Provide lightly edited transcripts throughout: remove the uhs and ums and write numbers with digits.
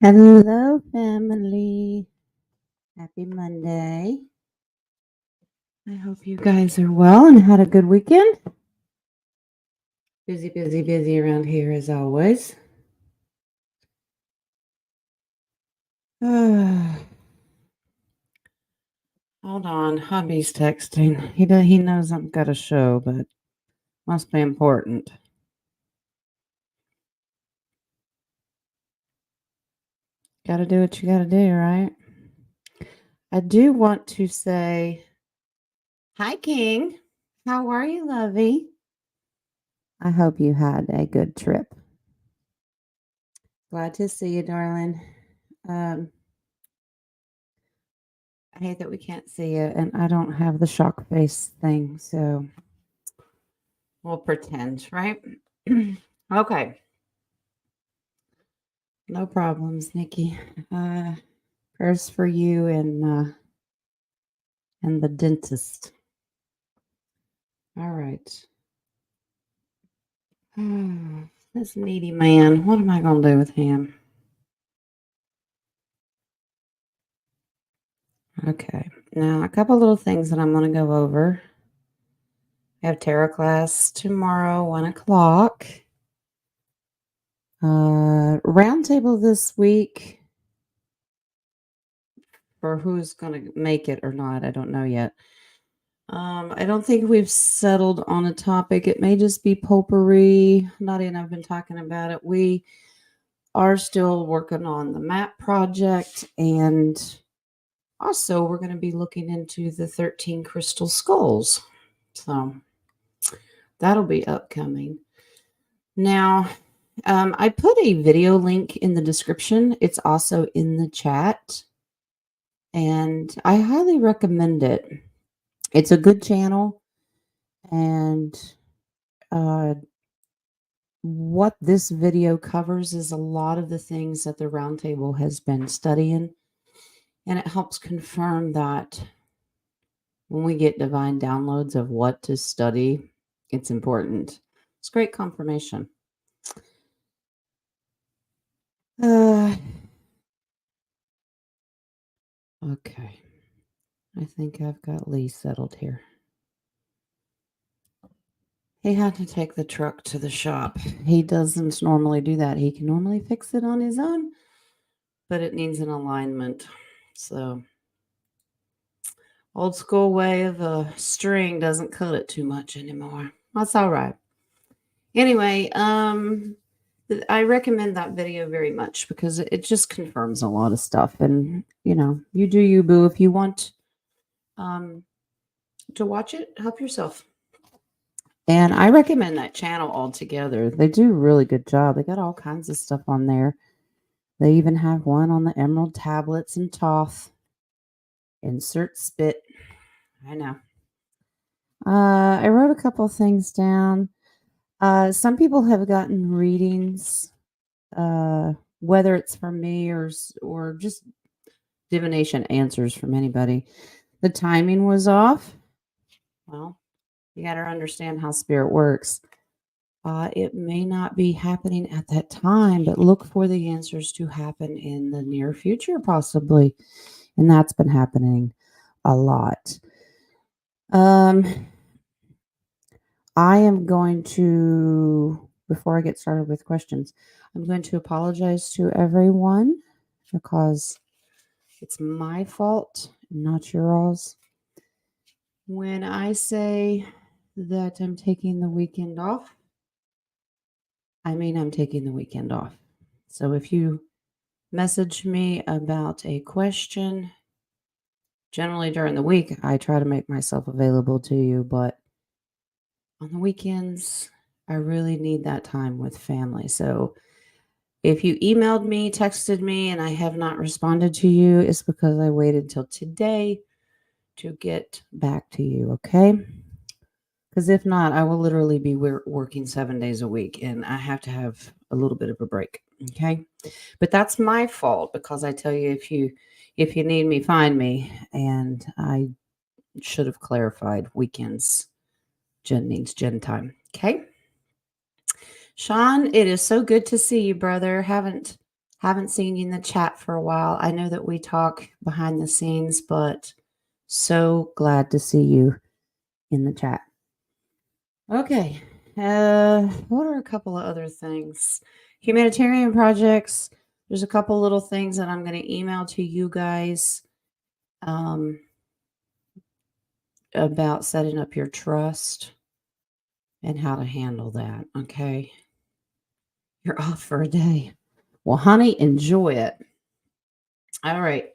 Hello, family. Happy Monday. I hope you guys are well and had a good weekend. Busy, busy, busy around here as always. Hold on, hubby's texting. He knows I've got a show, but must be important. Got to do what you got to do, right? I do want to say, hi, King. How are you, lovey? I hope you had a good trip. Glad to see you, darling. I hate that we can't see you, and I don't have the shock face thing, so we'll pretend, right? Okay. No problems, Nikki. Prayers for you and the dentist. All right. This needy man. What am I going to do with him? Okay. Now, a couple little things that I'm going to go over. I have tarot class tomorrow, 1 o'clock. Roundtable this week for who's going to make it or not. I don't know yet. I don't think we've settled on a topic. It may just be potpourri. Nadia and I've been talking about it. We are still working on the map project, and also we're going to be looking into the 13 crystal skulls. So that'll be upcoming. Now, I put a video link in the description. It's also in the chat, and I highly recommend it. It's a good channel, and what this video covers is a lot of the things that the roundtable has been studying, and it helps confirm that when we get divine downloads of what to study, it's important. It's great confirmation. Okay. I think I've got Lee settled here. He had to take the truck to the shop. He doesn't normally do that. He can normally fix it on his own, but it needs an alignment. So, old school way of a string doesn't cut it too much anymore. That's all right. Anyway, I recommend that video very much because it just confirms a lot of stuff. And, you do you, boo. If you want to watch it, help yourself. And I recommend that channel altogether. They do a really good job. They got all kinds of stuff on there. They even have one on the emerald tablets and Toth. Insert spit. I know. I wrote a couple things down. Some people have gotten readings, whether it's from me or just divination answers from anybody. The timing was off. Well, you got to understand how spirit works. It may not be happening at that time, but look for the answers to happen in the near future, possibly. And that's been happening a lot. I am going to, before I get started with questions, I'm going to apologize to everyone because it's my fault, not yours. When I say that I'm taking the weekend off, I mean I'm taking the weekend off. So if you message me about a question, generally during the week, I try to make myself available to you, but on the weekends, I really need that time with family. So if you emailed me, texted me, and I have not responded to you, it's because I waited till today to get back to you, okay? Because if not, I will literally be working 7 days a week, and I have to have a little bit of a break, okay? But that's my fault because I tell you, if you need me, find me, and I should have clarified weekends. Jen needs Jen time, okay? Sean, it is so good to see you, brother. Haven't Haven't seen you in the chat for a while. I know that we talk behind the scenes, but so glad to see you in the chat. Okay. What are a couple of other things? Humanitarian projects. There's a couple little things that I'm going to email to you guys about setting up your trust and how to handle that. Okay. You're off for a day. Well, honey, enjoy it. All right.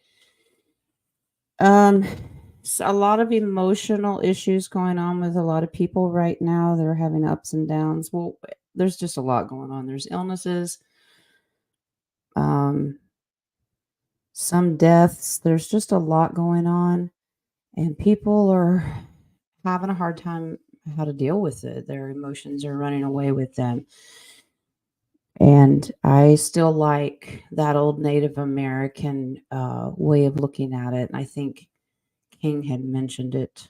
So a lot of emotional issues going on with a lot of people right now. They're having ups and downs. Well, there's just a lot going on. There's illnesses, um, some deaths. There's just a lot going on, and people are having a hard time how to deal with it. Their emotions are running away with them. And I still like that old Native American way of looking at it. And I think King had mentioned it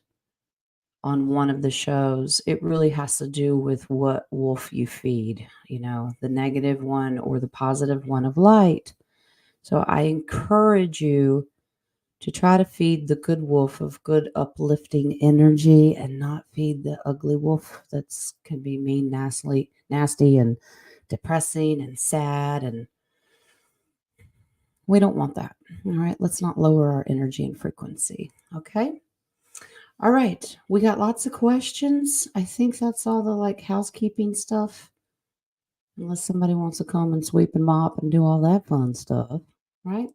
on one of the shows. It really has to do with what wolf you feed, the negative one or the positive one of light. So I encourage you to try to feed the good wolf of good uplifting energy and not feed the ugly wolf that's can be mean, nasty and depressing and sad, and we don't want that. All right, let's not lower our energy and frequency. Okay. All right, we got lots of questions. I think that's all the housekeeping stuff. Unless somebody wants to come and sweep and mop and do all that fun stuff, right?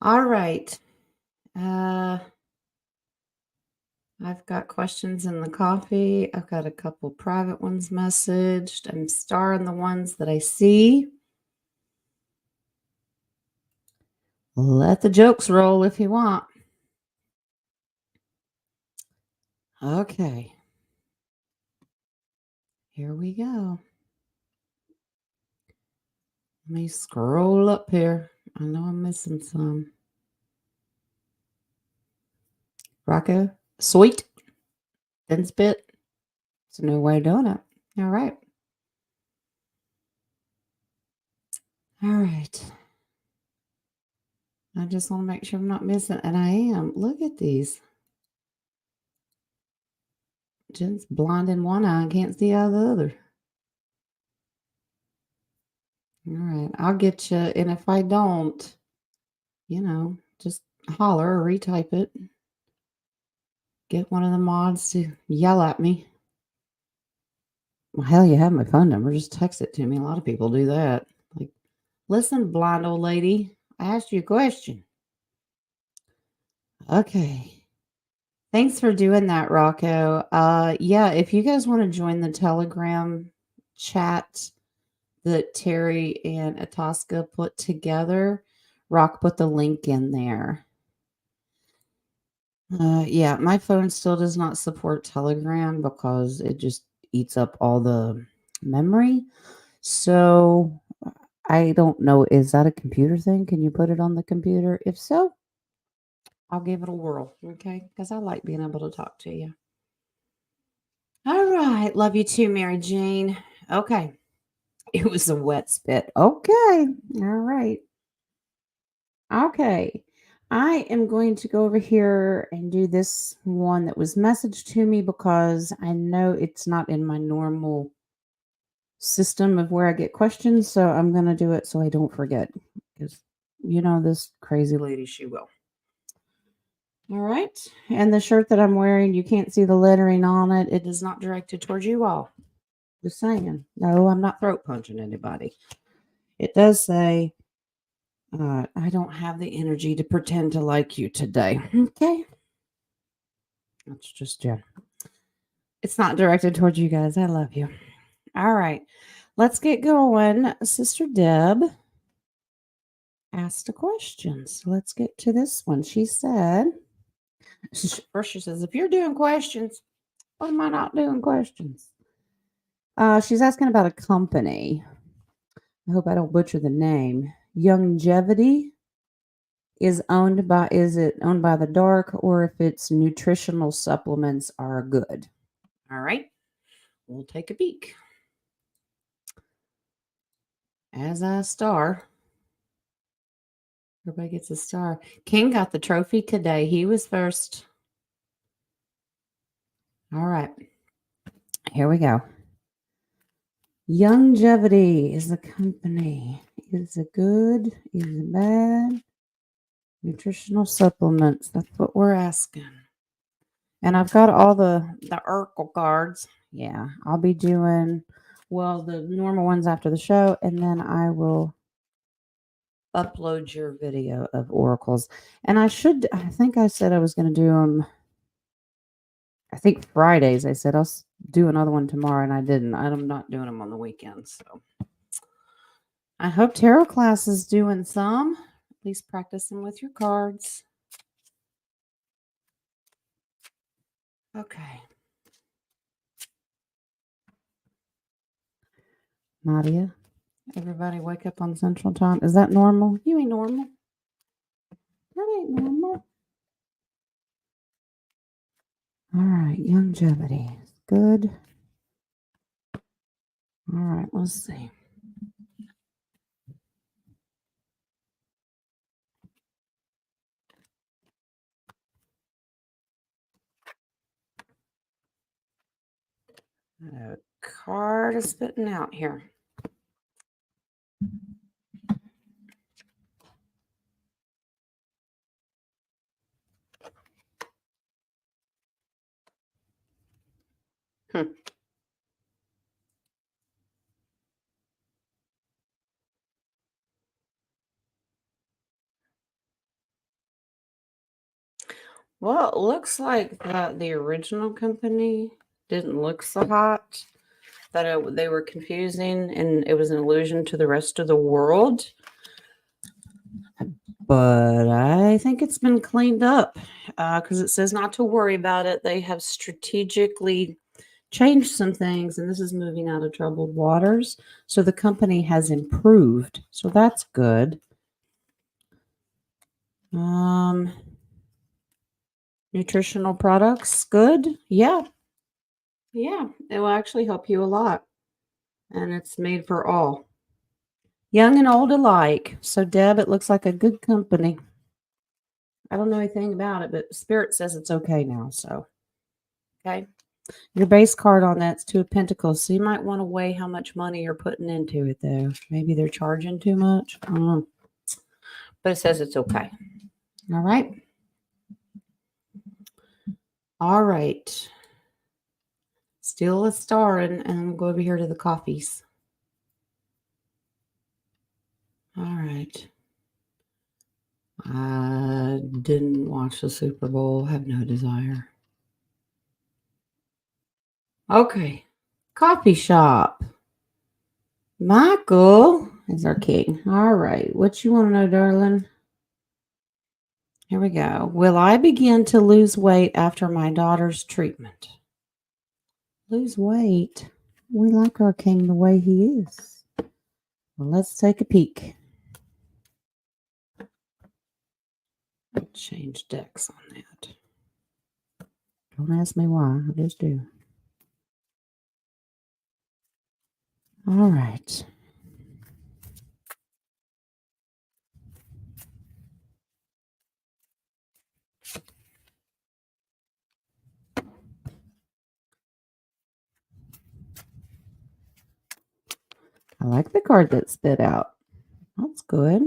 All right. I've got questions in the coffee. I've got a couple private ones messaged. I'm starring the ones that I see. Let the jokes roll if you want. Okay. Here we go. Let me scroll up here. I know I'm missing some. Rocco, sweet. Thin spit. It's a new way of doing it. All right. All right. I just want to make sure I'm not missing. And I am. Look at these. Jen's blind in one eye and can't see out of the other. All right. I'll get you. And if I don't, just holler or retype it. Get one of the mods to yell at me. Well, hell, you have my phone number. Just text it to me. A lot of people do that. Like, listen, blind old lady, I asked you a question. Okay. Thanks for doing that, Rocco. Yeah, if you guys want to join the Telegram chat that Terry and Ataska put together, Rock put the link in there. Yeah, my phone still does not support Telegram because it just eats up all the memory. So I don't know. Is that a computer thing? Can you put it on the computer? If so, I'll give it a whirl. Okay. Because I like being able to talk to you. All right. Love you too, Mary Jane. Okay. It was a wet spit. Okay. All right. Okay. I am going to go over here and do this one that was messaged to me because I know it's not in my normal system of where I get questions. So I'm going to do it so I don't forget because, this crazy lady, she will. All right. And the shirt that I'm wearing, you can't see the lettering on it. It is not directed towards you all. Just saying. No, I'm not throat punching anybody. It does say, I don't have the energy to pretend to like you today. Okay. That's just Jen. It's not directed towards you guys. I love you. All right. Let's get going. Sister Deb asked a question. So let's get to this one. She said, first she says, if you're doing questions, why am I not doing questions? She's asking about a company. I hope I don't butcher the name. Longevity is it owned by the dark, or if its nutritional supplements are good? All right. We'll take a peek. as a star. Everybody gets a star. King got the trophy today. He was first. All right. Here we go. Longevity is the company. Is it good? Is it bad? Nutritional supplements. That's what we're asking. And I've got all the Urkel cards. Yeah, I'll be doing, well, the normal ones after the show, and then I will upload your video of oracles. And I think I said I was going to do them, I think Fridays. I said I'll do another one tomorrow, and I didn't. I'm not doing them on the weekends. So I hope tarot class is doing some. At least practicing with your cards. Okay. Nadia, everybody wake up on Central Time. Is that normal? You ain't normal. That ain't normal. All right, longevity. Good. All right, let's see. A card is spitting out here. Well, it looks like that the original company didn't look so hot. That they were confusing and it was an illusion to the rest of the world. But I think it's been cleaned up because it says not to worry about it. They have strategically changed some things, and this is moving out of troubled waters. So the company has improved. So that's good. Nutritional products, good. Yeah. Yeah. It will actually help you a lot. And it's made for all. Young and old alike. So Deb, it looks like a good company. I don't know anything about it, but Spirit says it's okay now. So, okay. Your base card on that's Two of Pentacles. So you might want to weigh how much money you're putting into it, though. Maybe they're charging too much. I don't know. But it says it's okay. All right. All right. Still a star, and we'll go over here to the coffees. All right. I didn't watch the Super Bowl. Have no desire. Okay. Coffee shop. Michael is our king. All right. What you want to know, darling? Here we go. Will I begin to lose weight after my daughter's treatment? Lose weight? We like our king the way he is. Well, let's take a peek. I'll change decks on that. Don't ask me why. I just do. All right. I like the card that spit out. That's good.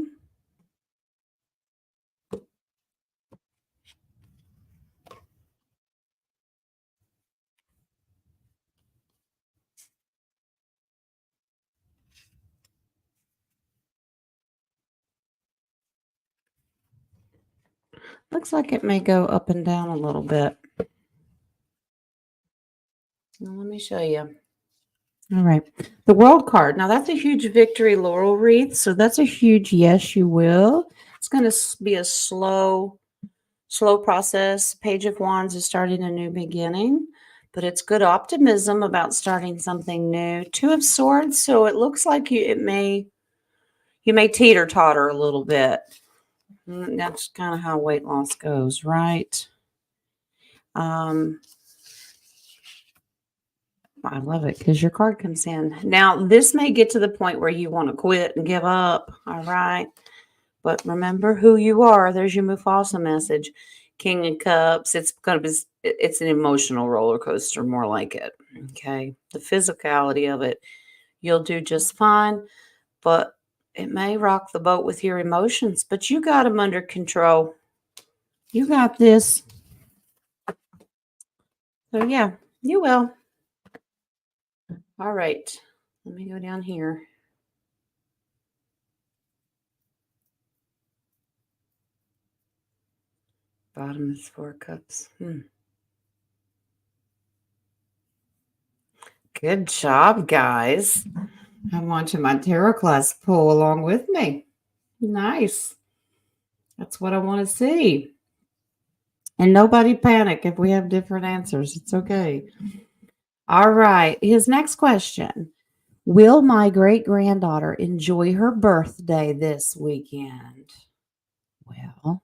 Looks like it may go up and down a little bit. Now, let me show you. All right. The World card. Now, that's a huge victory laurel wreath. So that's a huge yes, you will. It's going to be a slow process. Page of Wands is starting a new beginning, but it's good optimism about starting something new. Two of Swords. So it looks like you may teeter-totter a little bit. That's kind of how weight loss goes, right? I love it because your card comes in. Now, this may get to the point where you want to quit and give up. All right. But remember who you are. There's your Mufasa message. King of Cups. It's going to be, it's an emotional roller coaster, more like it. Okay. The physicality of it, you'll do just fine, but it may rock the boat with your emotions, but you got them under control. You got this. So, yeah, you will. All right. Let me go down here. Bottom is 4 cups. Good job, guys. I'm watching my tarot class pull along with me. Nice. That's what I want to see. And nobody panic if we have different answers. It's okay. All right. His next question. Will my great granddaughter enjoy her birthday this weekend? Well,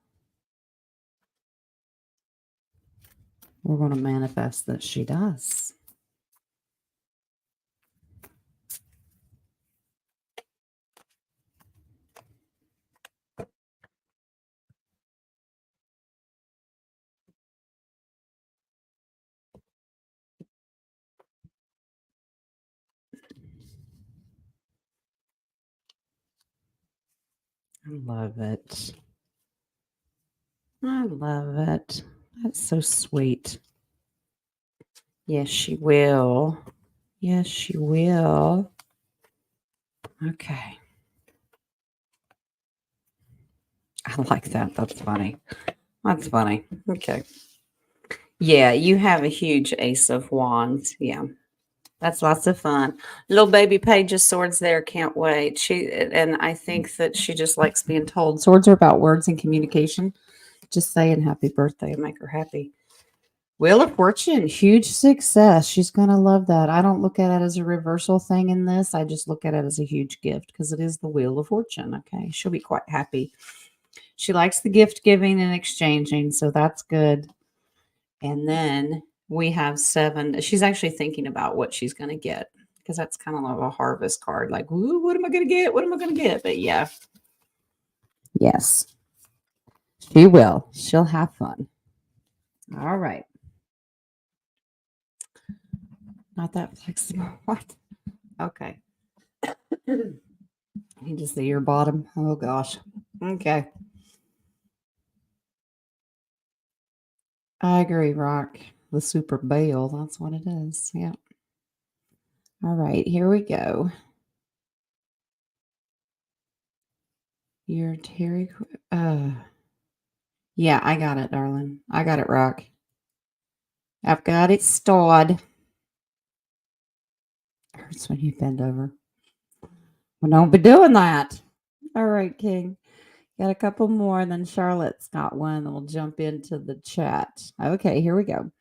we're going to manifest that she does. I love it. I love it. That's so sweet. Yes, she will. Yes, she will. Okay. I like that. That's funny. That's funny. Okay. Yeah, you have a huge ace of wands. Yeah. That's lots of fun. Little baby page of swords there. Can't wait. And I think that she just likes being told. Swords are about words and communication. Just saying happy birthday and make her happy. Wheel of Fortune, huge success. She's going to love that. I don't look at it as a reversal thing in this. I just look at it as a huge gift because it is the Wheel of Fortune. Okay. She'll be quite happy. She likes the gift giving and exchanging. So that's good. And then we have 7. She's actually thinking about what she's going to get because that's kind of like a harvest card. Like, ooh, what am I going to get? What am I going to get? But yeah. Yes. She will. She'll have fun. All right. Not that flexible. What? Okay. You just see your bottom. Oh gosh. Okay. I agree, Rock. The super bail. That's what it is. Yeah. All right. Here we go. Your Terry. Yeah, I got it, darling. I got it, Rock. I've got it stored. Hurts when you bend over. Well, don't be doing that. All right, King. Got a couple more, and then Charlotte's got one, and we'll jump into the chat. Okay, here we go.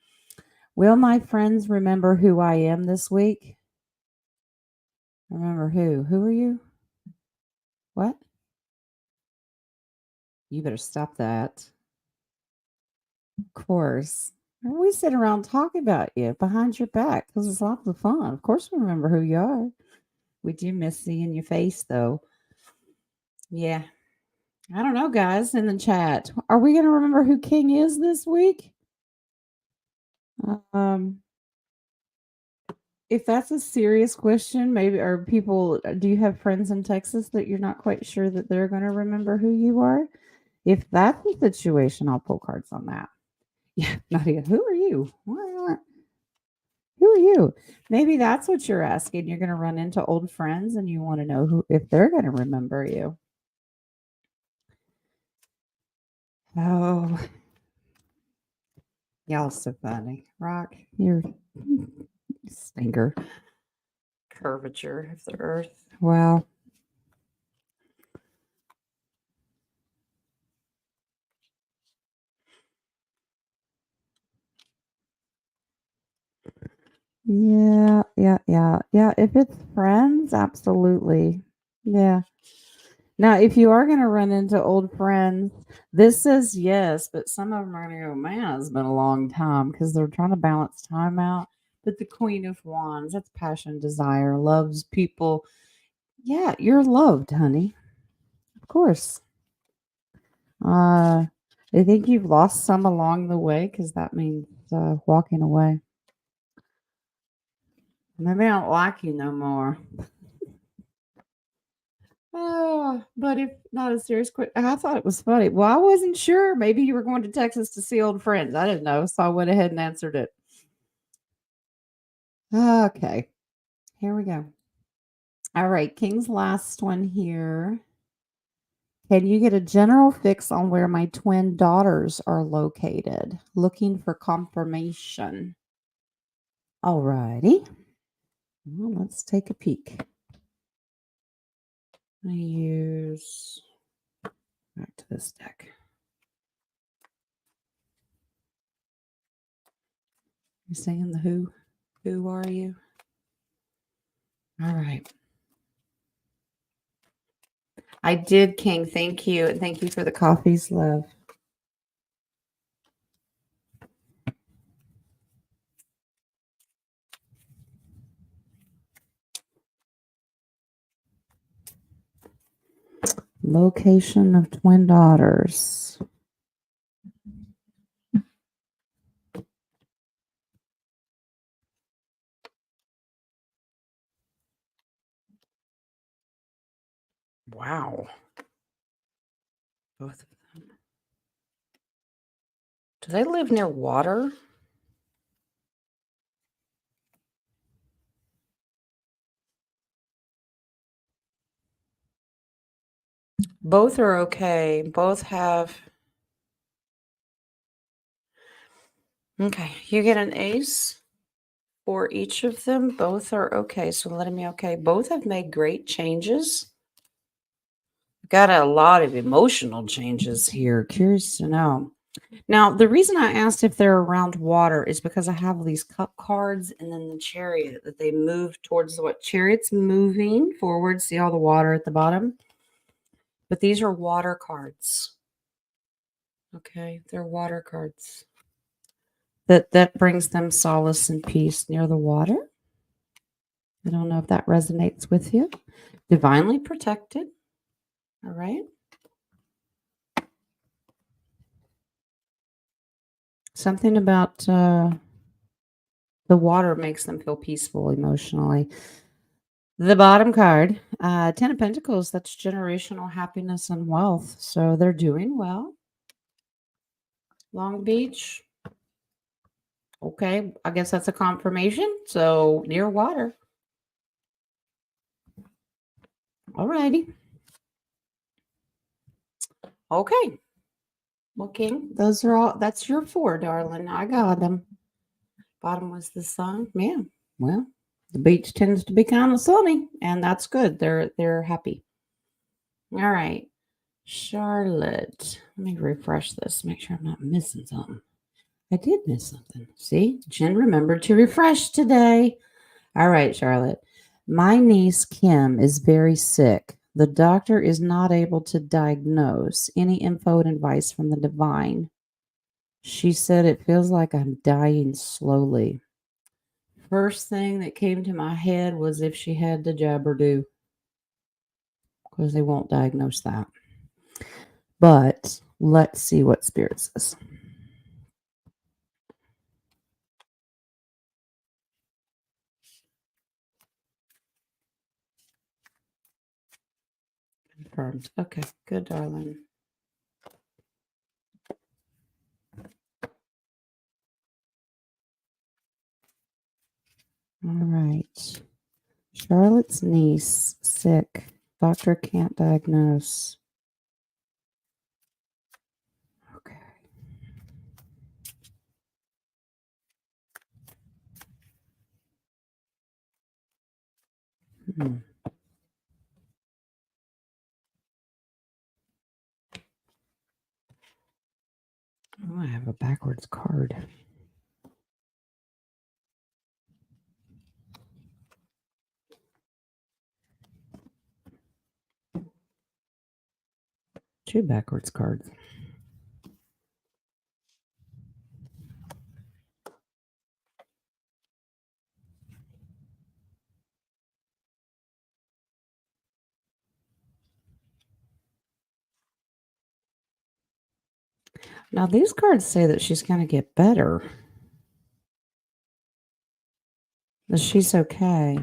Will my friends remember who I am this week? Remember who? Who are you? What? You better stop that. Of course. We sit around talking about you behind your back because it's lots of fun. Of course, we remember who you are. We do miss seeing your face, though. Yeah. I don't know, guys, in the chat. Are we going to remember who King is this week? Um, if that's a serious question, maybe, or people, do you have friends in Texas that you're not quite sure that they're going to remember who you are? If that's the situation, I'll pull cards on that. Yeah, Nadia, who are you? Who are you? Maybe that's what you're asking. You're going to run into old friends and you want to know who, if they're going to remember you. Oh, y'all so funny. Rock, you're stinker. Curvature of the earth. Wow. Yeah. If it's friends, absolutely. Yeah. Now, if you are going to run into old friends, this says yes, but some of them are going to go, man, it's been a long time because they're trying to balance time out. But the Queen of Wands, that's passion, desire, loves people. Yeah, you're loved, honey. Of course. I think you've lost some along the way because that means walking away. Maybe I don't like you no more. But if not a serious question, I thought it was funny. Well, I wasn't sure. Maybe you were going to Texas to see old friends. I didn't know, so I went ahead and answered it. Okay, here we go. All right, King's last one here. Can you get a general fix on where my twin daughters are located? Looking for confirmation. All righty. Well, let's take a peek. I use back to this deck. You singing the Who? Who are you? All right. I did, King. Thank you. And thank you for the coffees, love. Location of twin daughters. Wow. Both of them. Do they live near water? Both are okay. Both have. Okay. You get an ace for each of them. Both are okay. So letting me okay. Both have made great changes. Got a lot of emotional changes here. Curious to know. Now, the reason I asked if they're around water is because I have these cup cards and then the chariot that they move towards what chariot's moving forward. See all the water at the bottom? But these are water cards. Okay, they're water cards. That brings them solace and peace near the water. I don't know if that resonates with you. Divinely protected. All right. Something about the water makes them feel peaceful emotionally. The bottom card, Ten of Pentacles, that's generational happiness and wealth. So they're doing well. Long Beach. Okay, I guess that's a confirmation. So near water. All righty. Okay. Well, King, those are all, that's your four, darling. I got them. Bottom was the sun. Yeah. Well, the beach tends to be kind of sunny, and that's good. They're happy. All right. Charlotte. Let me refresh this. Make sure I'm not missing something. I did miss something. See, Jen remembered to refresh today. All right, Charlotte. My niece Kim is very sick. The doctor is not able to diagnose. Any info and advice from the divine? She said it feels like I'm dying slowly. First thing that came to my head was if she had the jab or do, because they won't diagnose that. But let's see what Spirit says. Confirmed. Okay, good, darling. All right. Charlotte's niece, sick. Doctor can't diagnose. Okay. Hmm. Oh, I have a backwards card. Two backwards cards. Now, these cards say that she's going to get better, that she's okay.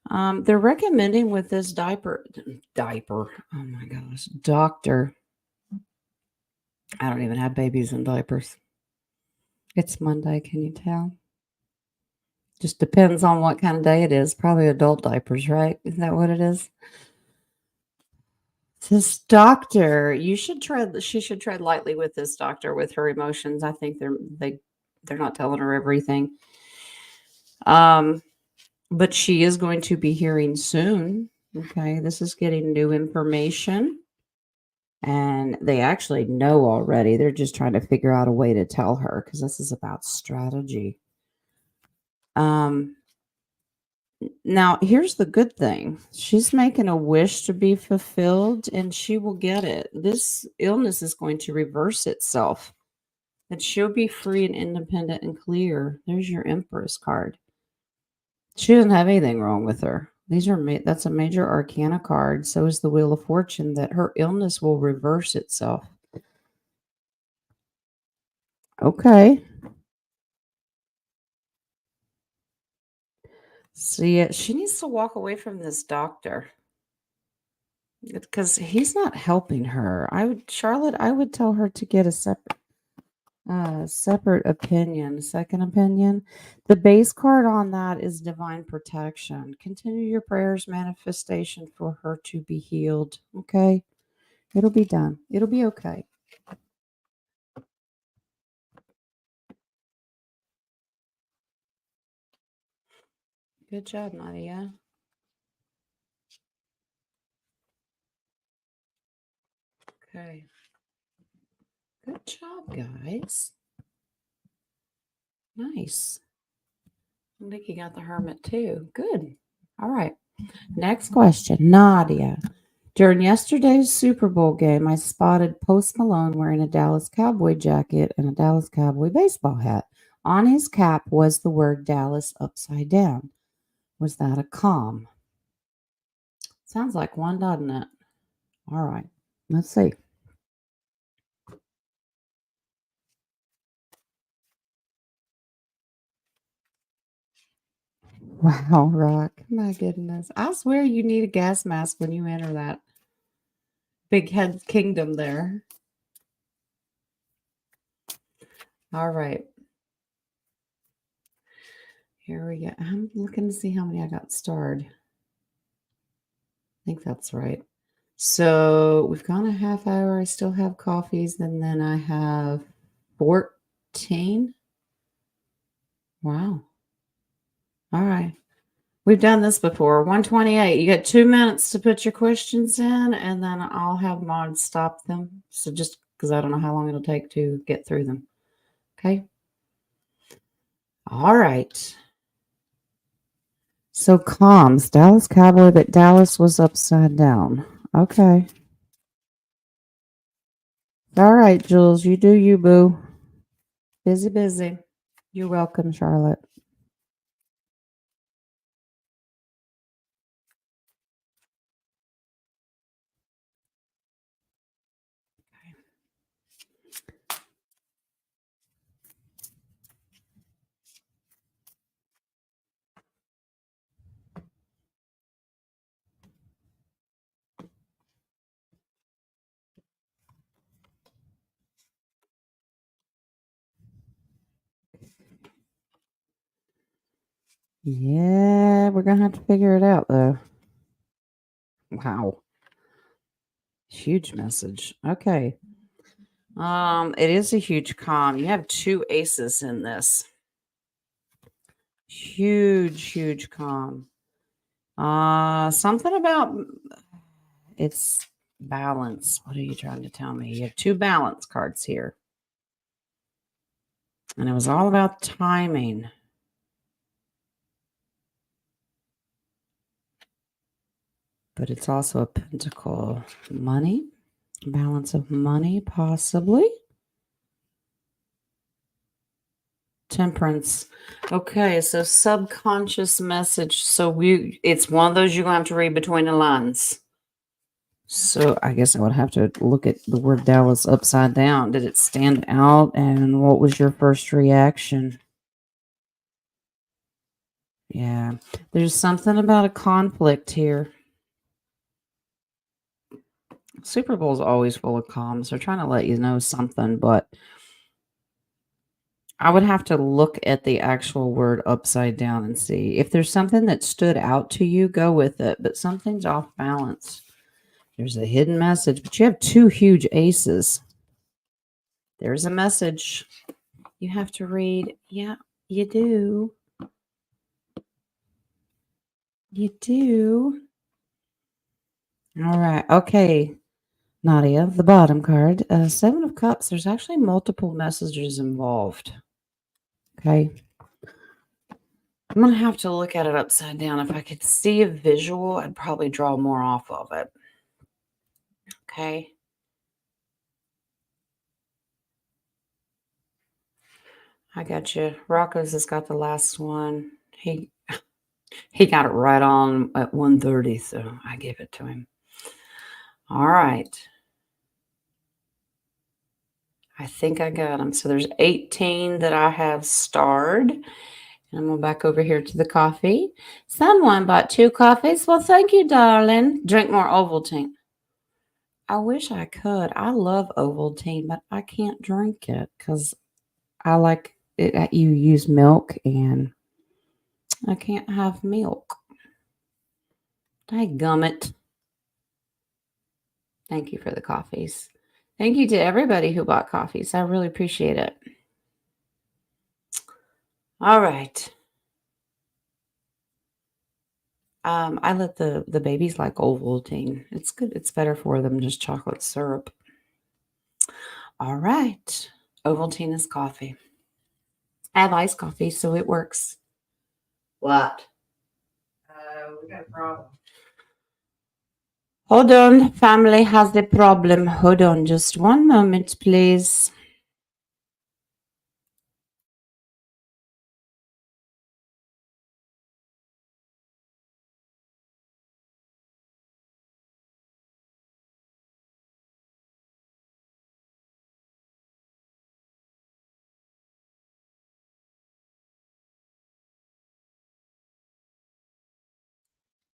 They're recommending with this diaper. Oh my gosh, doctor. I don't even have babies in diapers. It's Monday, can you tell? Just depends on what kind of day it is. Probably adult diapers, right? Is that what it is? This doctor, she should tread lightly with this doctor with her emotions. I think they're not telling her everything. Um, but she is going to be hearing soon. Okay, this is getting new information. And they actually know already. They're just trying to figure out a way to tell her because this is about strategy. Um, Now, here's the good thing. She's making a wish to be fulfilled and she will get it. This illness is going to reverse itself and she'll be free and independent and clear. There's your Empress card. She doesn't have anything wrong with her. That's a major arcana card. So is the Wheel of Fortune, that her illness will reverse itself. Okay. See, she needs to walk away from this doctor because he's not helping her. Charlotte, I would tell her to get a separate opinion, second opinion. The base card on that is divine protection. Continue your prayers, manifestation for her to be healed. Okay, it'll be done. It'll be okay. Good job, Nadia. Okay. Good job, guys. Nice. I think you got the Hermit too. Good. All right. Next question. Nadia. During yesterday's Super Bowl game, I spotted Post Malone wearing a Dallas Cowboy jacket and a Dallas Cowboy baseball hat. On his cap was the word Dallas upside down. Was that a comm? Sounds like one, doesn't it? All right. Let's see. Wow, Rock. My goodness. I swear you need a gas mask when you enter that big head kingdom there. All right. Here we go. I'm looking to see how many I got starred. I think that's right. So we've gone a half hour. I still have coffees, and then I have 14. Wow. All right. We've done this before. 128. You got 2 minutes to put your questions in, and then I'll have mods stop them. So just because I don't know how long it'll take to get through them. Okay. All right. So comms, Dallas Cowboy, but Dallas was upside down. Okay. All right, Jules, you do you, boo. Busy, busy. You're welcome, Charlotte. Yeah, we're gonna have to figure it out though. Wow. Huge message. Okay. It is a huge con. You have two aces in this. Huge con. Something about it's balance. What are you trying to tell me? You have two balance cards here. And it was all about timing. But it's also a pentacle. Money. Balance of money, possibly. Temperance. Okay, so subconscious message. So it's one of those you're going to have to read between the lines. So I guess I would have to look at the word Dallas upside down. Did it stand out? And what was your first reaction? Yeah, there's something about a conflict here. Super Bowl's always full of comms. They're trying to let you know something, but I would have to look at the actual word upside down and see. If there's something that stood out to you, go with it, but something's off balance. There's a hidden message, but you have two huge aces. There's a message you have to read. Yeah, you do. You do. All right. Okay. Nadia, the bottom card, Seven of Cups. There's actually multiple messages involved. Okay. I'm going to have to look at it upside down. If I could see a visual, I'd probably draw more off of it. Okay. I got you. Rocco's has got the last one. He got it right on at 1:30, so I gave it to him. All right. I think I got them. So there's 18 that I have starred. And I'm going back over here to the coffee. Someone bought 2 coffees. Well, thank you, darling. Drink more Ovaltine. I wish I could. I love Ovaltine, but I can't drink it because I like it. You use milk, and I can't have milk. Dadgummit. Thank you for the coffees. Thank you to everybody who bought coffees. I really appreciate it. All right. I let the babies like Ovaltine. It's good. It's better for them, just chocolate syrup. All right. Ovaltine is coffee. I have iced coffee, so it works. What? We got a problem. Hold on. Family has a problem. Hold on just one moment, please.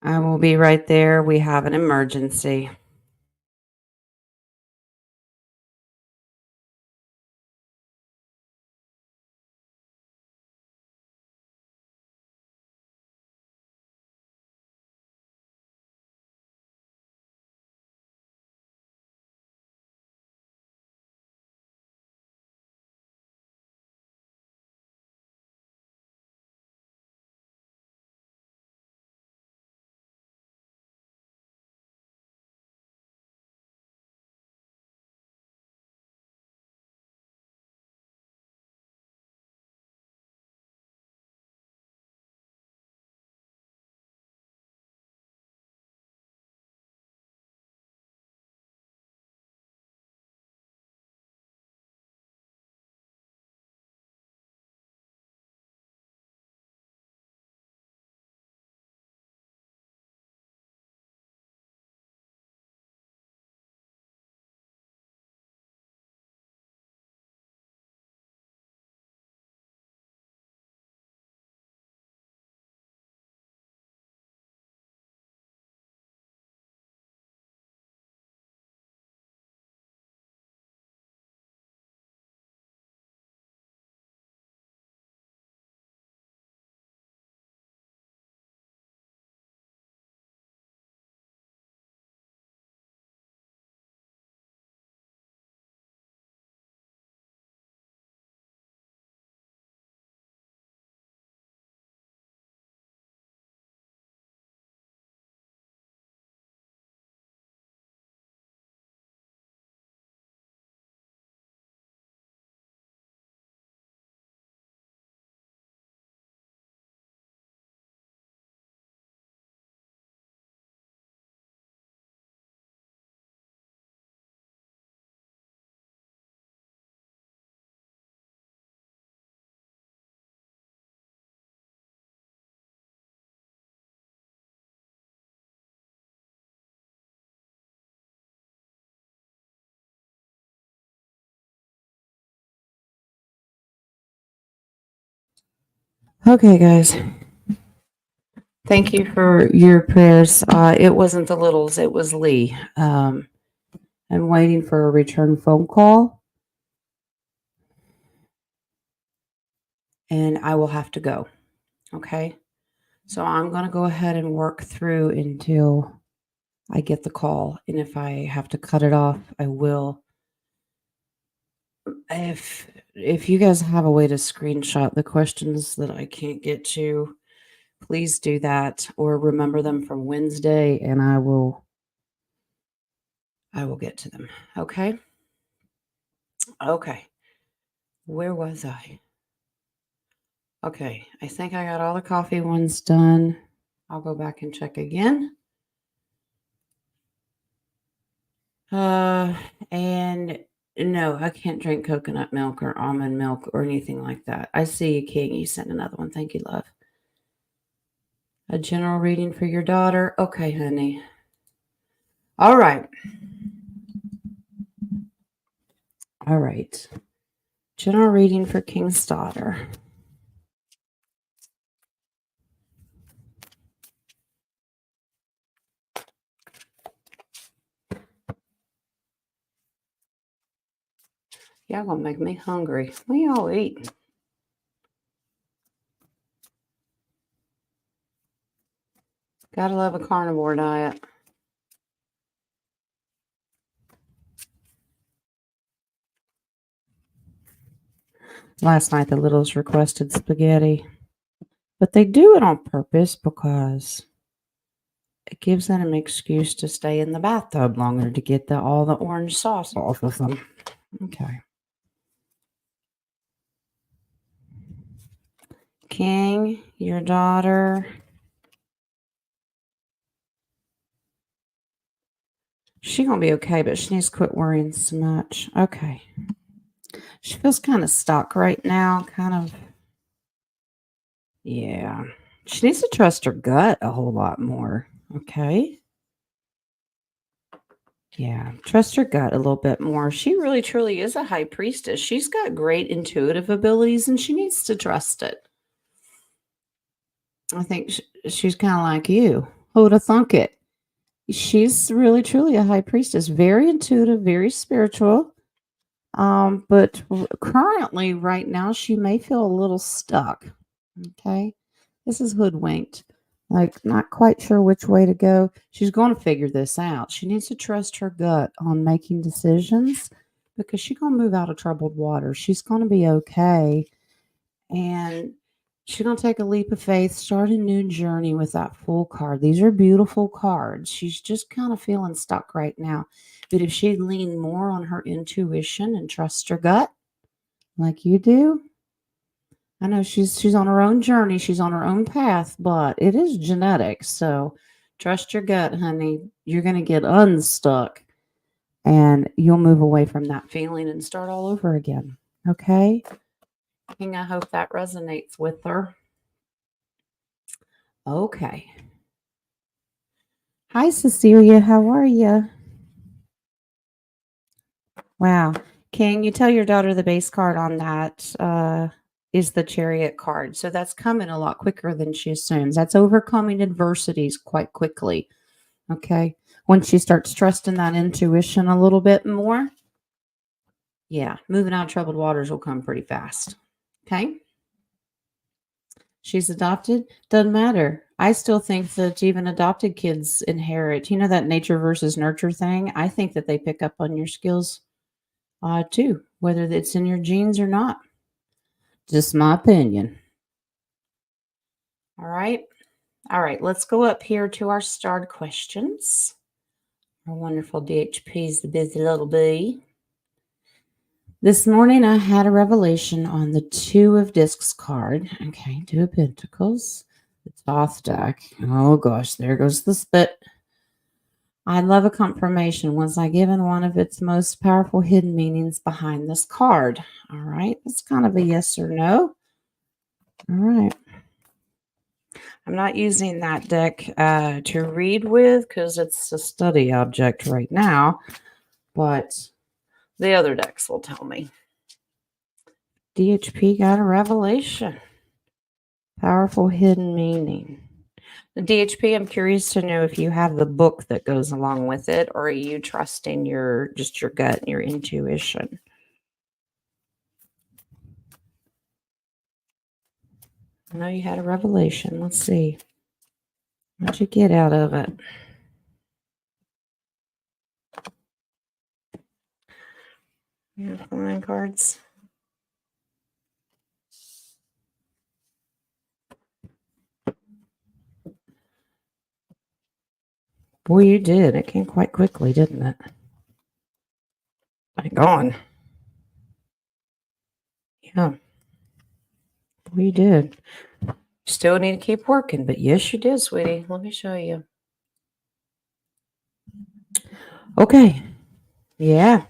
I will be right there. We have an emergency. Okay, guys. Thank you for your prayers. It wasn't the littles, it was Lee. I'm waiting for a return phone call, and I will have to go. Okay. So I'm going to go ahead and work through until I get the call. And if I have to cut it off, I will. If you guys have a way to screenshot the questions that I can't get to, please do that or remember them from Wednesday and I will get to them. Okay? Okay. Where was I? Okay. I think I got all the coffee ones done. I'll go back and check again. And no, I can't drink coconut milk or almond milk or anything like that. I see you, King. You sent another one. Thank you, love. A general reading for your daughter. Okay, honey. All right. All right. General reading for King's daughter. Y'all gonna make me hungry. What y'all eating? Gotta love a carnivore diet. Last night the littles requested spaghetti. But they do it on purpose because it gives them an excuse to stay in the bathtub longer to get all the orange sauce off of them. Okay. King, your daughter. She gonna be okay, but she needs to quit worrying so much. Okay. She feels kind of stuck right now. Kind of. Yeah. She needs to trust her gut a whole lot more. Okay. Yeah. Trust her gut a little bit more. She really, truly is a high priestess. She's got great intuitive abilities and she needs to trust it. I think she's kind of like you. Who would have thunk it? She's really, truly a high priestess. Very intuitive, very spiritual. But currently, right now, she may feel a little stuck. Okay. This is hoodwinked. Like, not quite sure which way to go. She's going to figure this out. She needs to trust her gut on making decisions because she's going to move out of troubled water. She's going to be okay. And she's going to take a leap of faith, start a new journey with that full card. These are beautiful cards. She's just kind of feeling stuck right now. But if she'd lean more on her intuition and trust her gut, like you do, I know she's on her own journey, she's on her own path, but it is genetic. So trust your gut, honey. You're going to get unstuck and you'll move away from that feeling and start all over again. Okay? I hope that resonates with her. Okay. Hi, Cecilia. How are you? Wow. Can you tell your daughter the base card on that is the Chariot card? So that's coming a lot quicker than she assumes. That's overcoming adversities quite quickly. Okay. When she starts trusting that intuition a little bit more, yeah, moving out of troubled waters will come pretty fast. Okay. She's adopted. Doesn't matter. I still think that even adopted kids inherit, that nature versus nurture thing. I think that they pick up on your skills too, whether it's in your genes or not. Just my opinion. All right. All right. Let's go up here to our starred questions. Our wonderful DHP's the busy little bee. This morning I had a revelation on the Two of Discs card. Okay, Two of Pentacles. The Thoth deck. Oh gosh, there goes the spit. I love a confirmation. Was I given one of its most powerful hidden meanings behind this card? All right, that's kind of a yes or no. All right. I'm not using that deck to read with because it's a study object right now, but the other decks will tell me. DHP got a revelation. Powerful hidden meaning. The DHP, I'm curious to know if you have the book that goes along with it, or are you trusting your gut and your intuition? I know you had a revelation. Let's see. What'd you get out of it? Yeah, flying cards. Boy, you did. It came quite quickly, didn't it? Like gone. Yeah. Boy, you did. Still need to keep working, but yes, you did, sweetie. Let me show you. Okay. Yeah.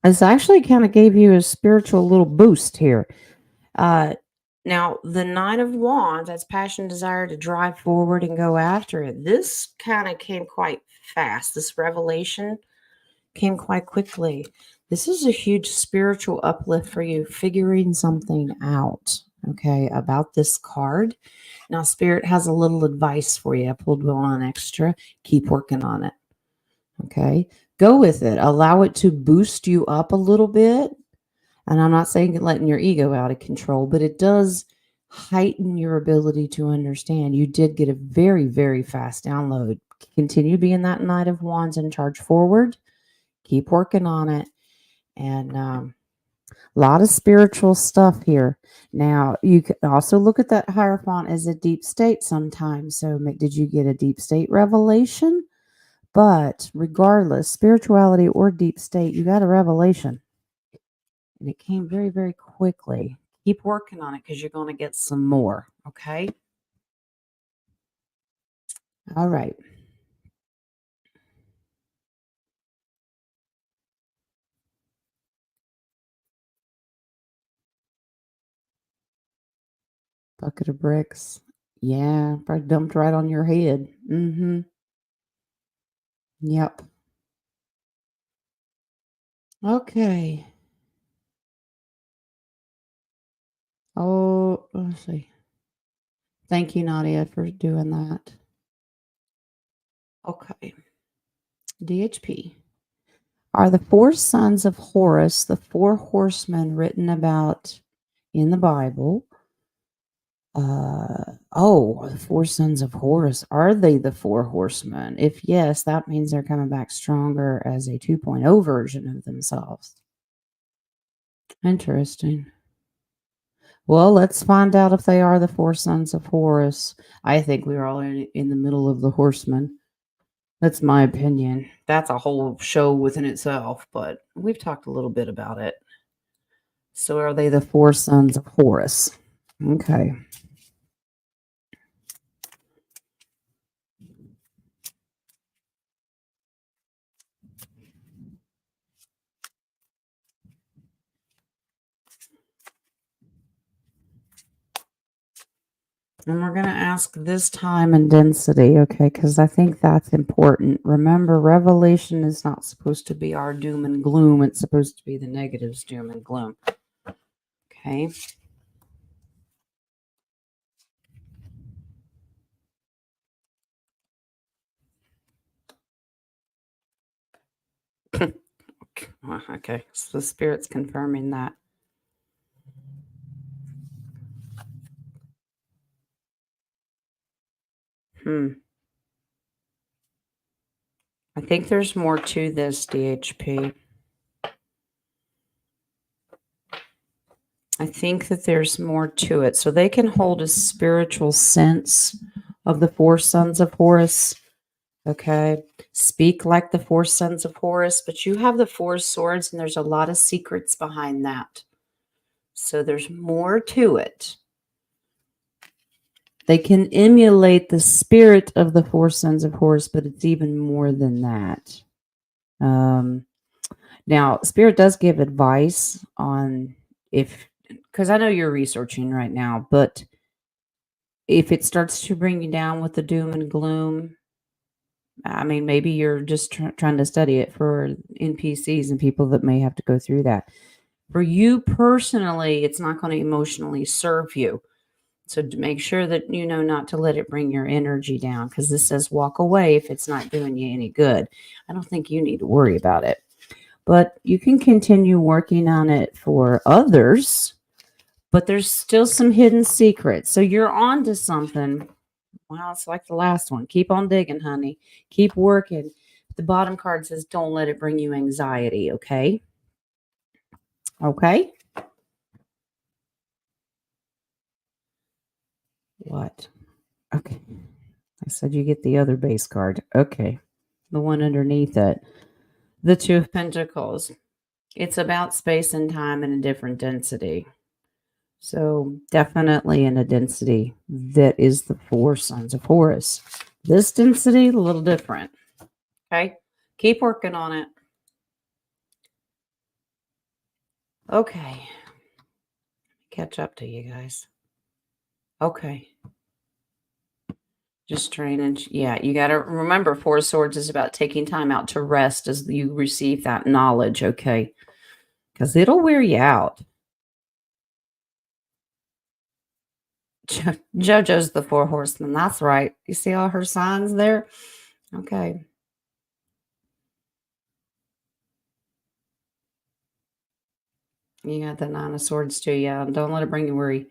This actually kind of gave you a spiritual little boost here. Uh, Now, the Knight of Wands, that's passion, desire to drive forward and go after it. This kind of came quite fast. This revelation came quite quickly. This is a huge spiritual uplift for you, figuring something out, okay, about this card. Now, Spirit has a little advice for you. I pulled one extra. Keep working on it, okay? Go with it. Allow it to boost you up a little bit. And I'm not saying letting your ego out of control, but it does heighten your ability to understand. You did get a very, very fast download. Continue being that Knight of Wands and charge forward. Keep working on it. And a lot of spiritual stuff here. Now, you can also look at that Hierophant as a deep state sometimes. So, did you get a deep state revelation? But regardless, spirituality or deep state, you got a revelation. And it came very, very quickly. Keep working on it because you're going to get some more. Okay. All right. Bucket of bricks. Yeah. Probably dumped right on your head. Mm-hmm. Yep. Okay. Oh, let's see. Thank you, Nadia, for doing that. Okay. DHP. Are the four sons of Horus the four horsemen written about in the Bible? The four sons of Horus. Are they the four horsemen? If yes, that means they're coming back stronger as a 2.0 version of themselves. Interesting. Well, let's find out if they are the four sons of Horus. I think we're all in the middle of the horsemen. That's my opinion. That's a whole show within itself, but we've talked a little bit about it. So, are they the four sons of Horus? Okay. And we're going to ask this time and density, okay? Because I think that's important. Remember, revelation is not supposed to be our doom and gloom. It's supposed to be the negatives, doom and gloom. Okay. Okay. So the spirit's confirming that. I think there's more to this, DHP. I think that there's more to it. So they can hold a spiritual sense of the four sons of Horus. Okay. Speak like the four sons of Horus, but you have the four swords, and there's a lot of secrets behind that. So there's more to it. They can emulate the spirit of the four sons of Horus, but it's even more than that. Now, Spirit does give advice on if, because I know you're researching right now, but if it starts to bring you down with the doom and gloom, I mean, maybe you're just trying to study it for NPCs and people that may have to go through that. For you personally, it's not going to emotionally serve you. So make sure that you know not to let it bring your energy down, because this says walk away if it's not doing you any good. I don't think you need to worry about it. But you can continue working on it for others, but there's still some hidden secrets. So you're on to something. Well, it's like the last one. Keep on digging, honey. Keep working. The bottom card says don't let it bring you anxiety, okay? Okay? What? Okay. I said you get the other base card. Okay. The one underneath it. The Two of Pentacles. It's about space and time and a different density. So definitely in a density that is the 4 sons of Horus. This density, a little different. Okay. Keep working on it. Okay. Catch up to you guys. Okay. Just training. Yeah, you got to remember 4 swords is about taking time out to rest as you receive that knowledge, okay? Because it'll wear you out. JoJo's the 4 horsemen. That's right. You see all her signs there? Okay. You got the 9 of swords too. Yeah, don't let it bring you worry.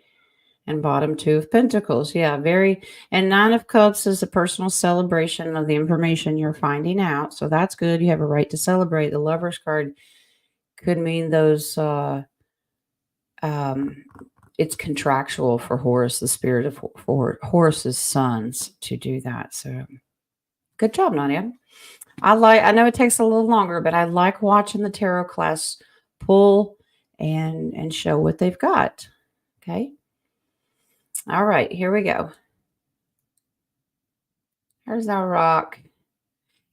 And bottom 2 of pentacles. Yeah, very. And 9 of cups is a personal celebration of the information you're finding out. So that's good. You have a right to celebrate. The Lover's card could mean those it's contractual for Horus, the spirit of for Horus's sons, to do that. So good job, Nadia. I know it takes a little longer, but I like watching the tarot class pull and show what they've got. Okay. All right, here we go. Here's our rock.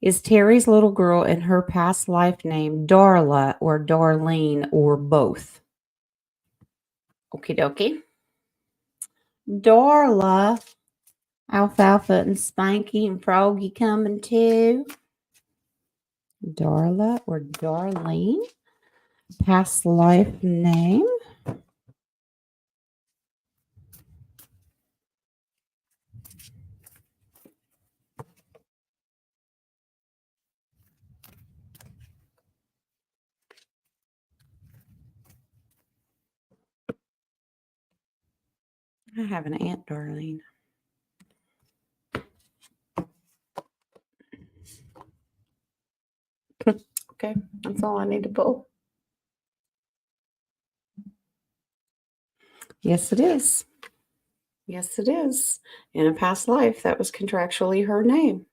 Is Terry's little girl in her past life named Darla or Darlene or both? Okie dokie. Darla. Alfalfa and Spanky and Froggy coming too. Darla or Darlene. Past life name. I have an Aunt Darlene. Okay, that's all I need to pull. Yes, it is. Yes, it is. In a past life, that was contractually her name.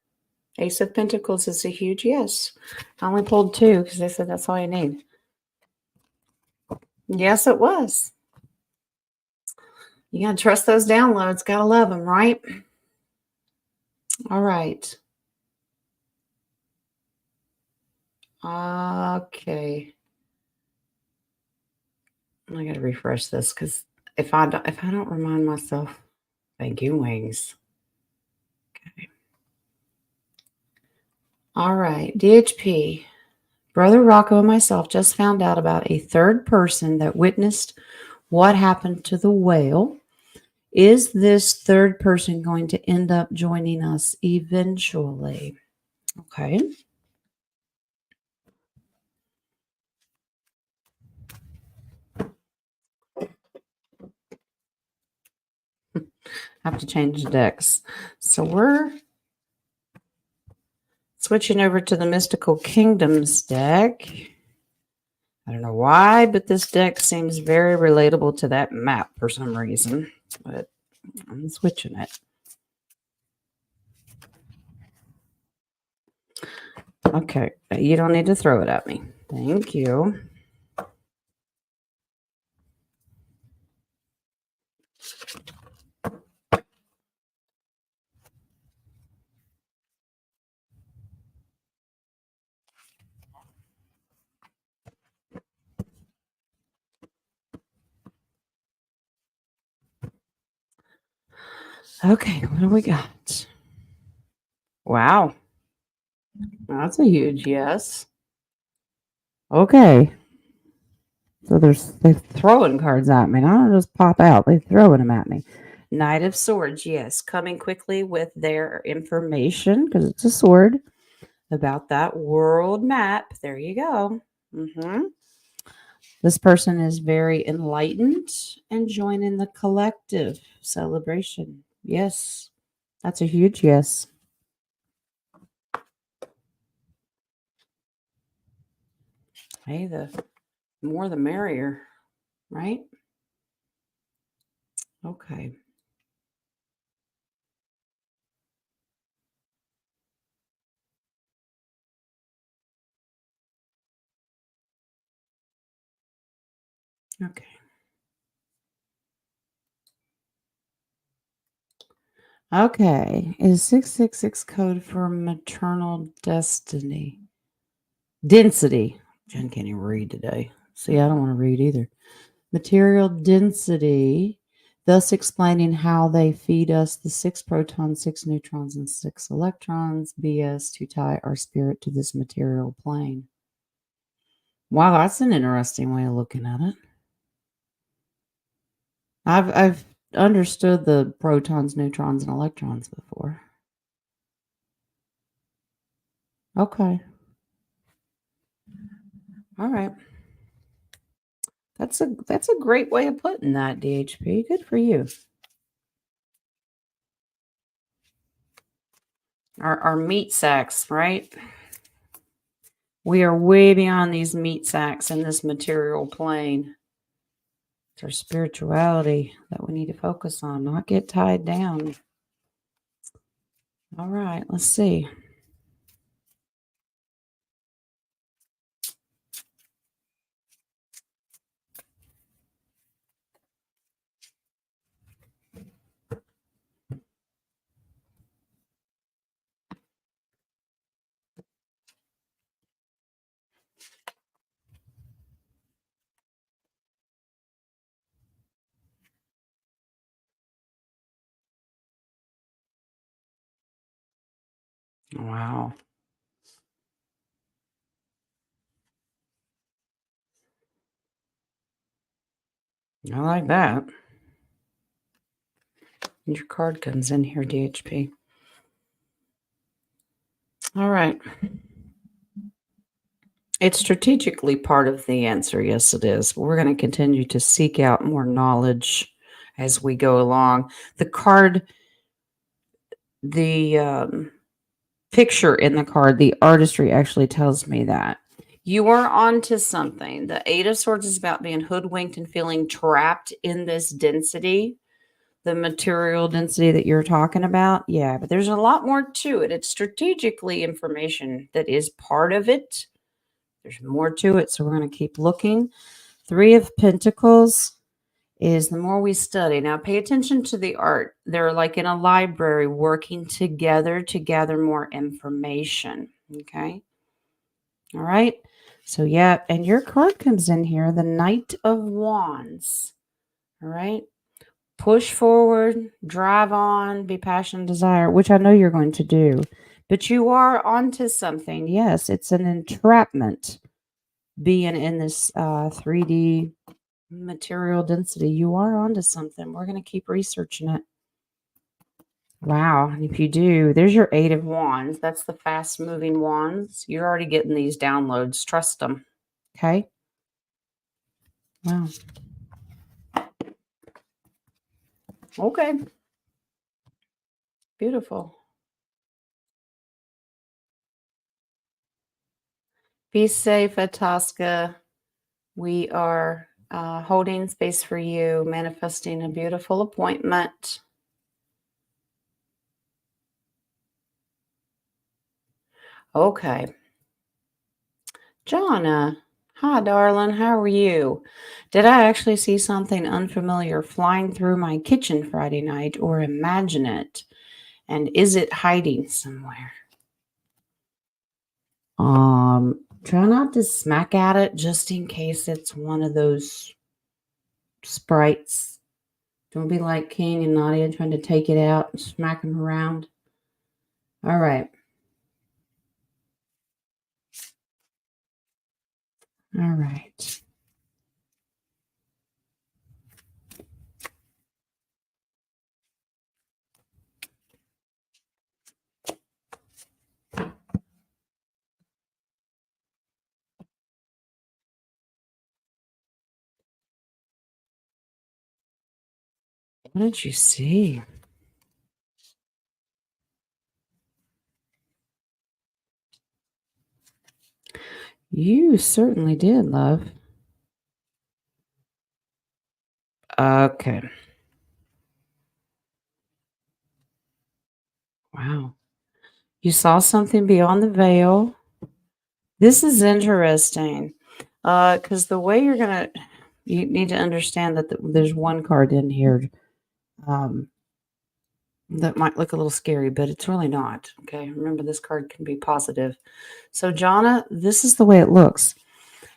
Ace of Pentacles is a huge yes. I only pulled 2 because they said that's all you need. Yes, it was. You got to trust those downloads. Got to love them, right? All right. Okay. I got to refresh this because if I don't remind myself, thank you, wings. Okay. All right, DHP. Brother Rocco and myself just found out about a third person that witnessed what happened to the whale. Is this third person going to end up joining us eventually? Okay. I have to change the decks. So we're switching over to the Mystical Kingdoms deck. I don't know why, but this deck seems very relatable to that map for some reason. But I'm switching it. Okay, you don't need to throw it at me. Thank you. Okay, what do we got? Wow. That's a huge yes. Okay. So they're throwing cards at me. I don't just pop out. They're throwing them at me. Knight of Swords, yes, coming quickly with their information because it's a sword about that world map. There you go. This person is very enlightened and joining the collective celebration. Yes, that's a huge yes. Hey, the more the merrier, right? Okay. Okay. Okay. Is 666 code for maternal destiny? Density. Jen can't even read today. See, I don't want to read either. Material density, thus explaining how they feed us the 6 protons, 6 neutrons, and 6 electrons, BS, to tie our spirit to this material plane. Wow, that's an interesting way of looking at it. I've understood the protons, neutrons, and electrons before. Okay. All right. That's a great way of putting that, DHP. Good for you. Our meat sacks, right? We are way beyond these meat sacks in this material plane. It's our spirituality that we need to focus on, not get tied down. All right, let's see. Wow. I like that. Your card comes in here, DHP. All right. It's strategically part of the answer. Yes, it is. We're going to continue to seek out more knowledge as we go along. The card, the picture in the card, the artistry actually tells me that. You are onto something. The Eight of Swords is about being hoodwinked and feeling trapped in this density, the material density that you're talking about. Yeah, but there's a lot more to it. It's strategically information that is part of it. There's more to it, so we're going to keep looking. Three of Pentacles is the more we study. Now, pay attention to the art. They're like in a library working together to gather more information. Okay. All right. So, yeah. And your card comes in here, the Knight of Wands. All right. Push forward, drive on, be passion, desire, which I know you're going to do. But you are onto something. Yes, it's an entrapment being in this 3D material density. You are onto something. We're going to keep researching it. Wow. And if you do, there's your Eight of Wands. That's the fast moving wands. You're already getting these downloads. Trust them. Okay. Wow. Okay. Beautiful. Be safe, Ataska. We are holding space for you, manifesting a beautiful appointment. Okay. Jonna, hi, darling. How are you? Did I actually see something unfamiliar flying through my kitchen Friday night or imagine it? And is it hiding somewhere? Try not to smack at it just in case it's one of those sprites. Don't be like King and Nadia trying to take it out and smack them around. All right. All right. What did you see? You certainly did, love. Okay. Wow. You saw something beyond the veil. This is interesting. Because the way you need to understand that there's one card in here um, that might look a little scary, but it's really not. Okay. Remember, this card can be positive. So, Jonna, this is the way it looks.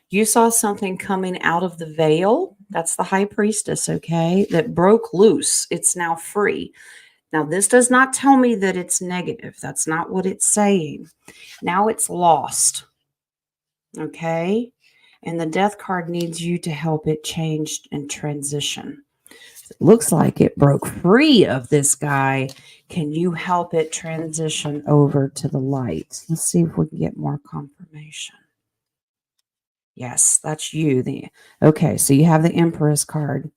You saw something coming out of the veil. That's the high priestess, okay, that broke loose. It's now free. Now, this does not tell me that it's negative. That's not what it's saying. Now it's lost, okay? And the death card needs you to help it change and transition. It looks like it broke free of this guy. Can you help it transition over to the light? Let's see if we can get more confirmation. Yes, that's you. Okay, so you have the Empress card.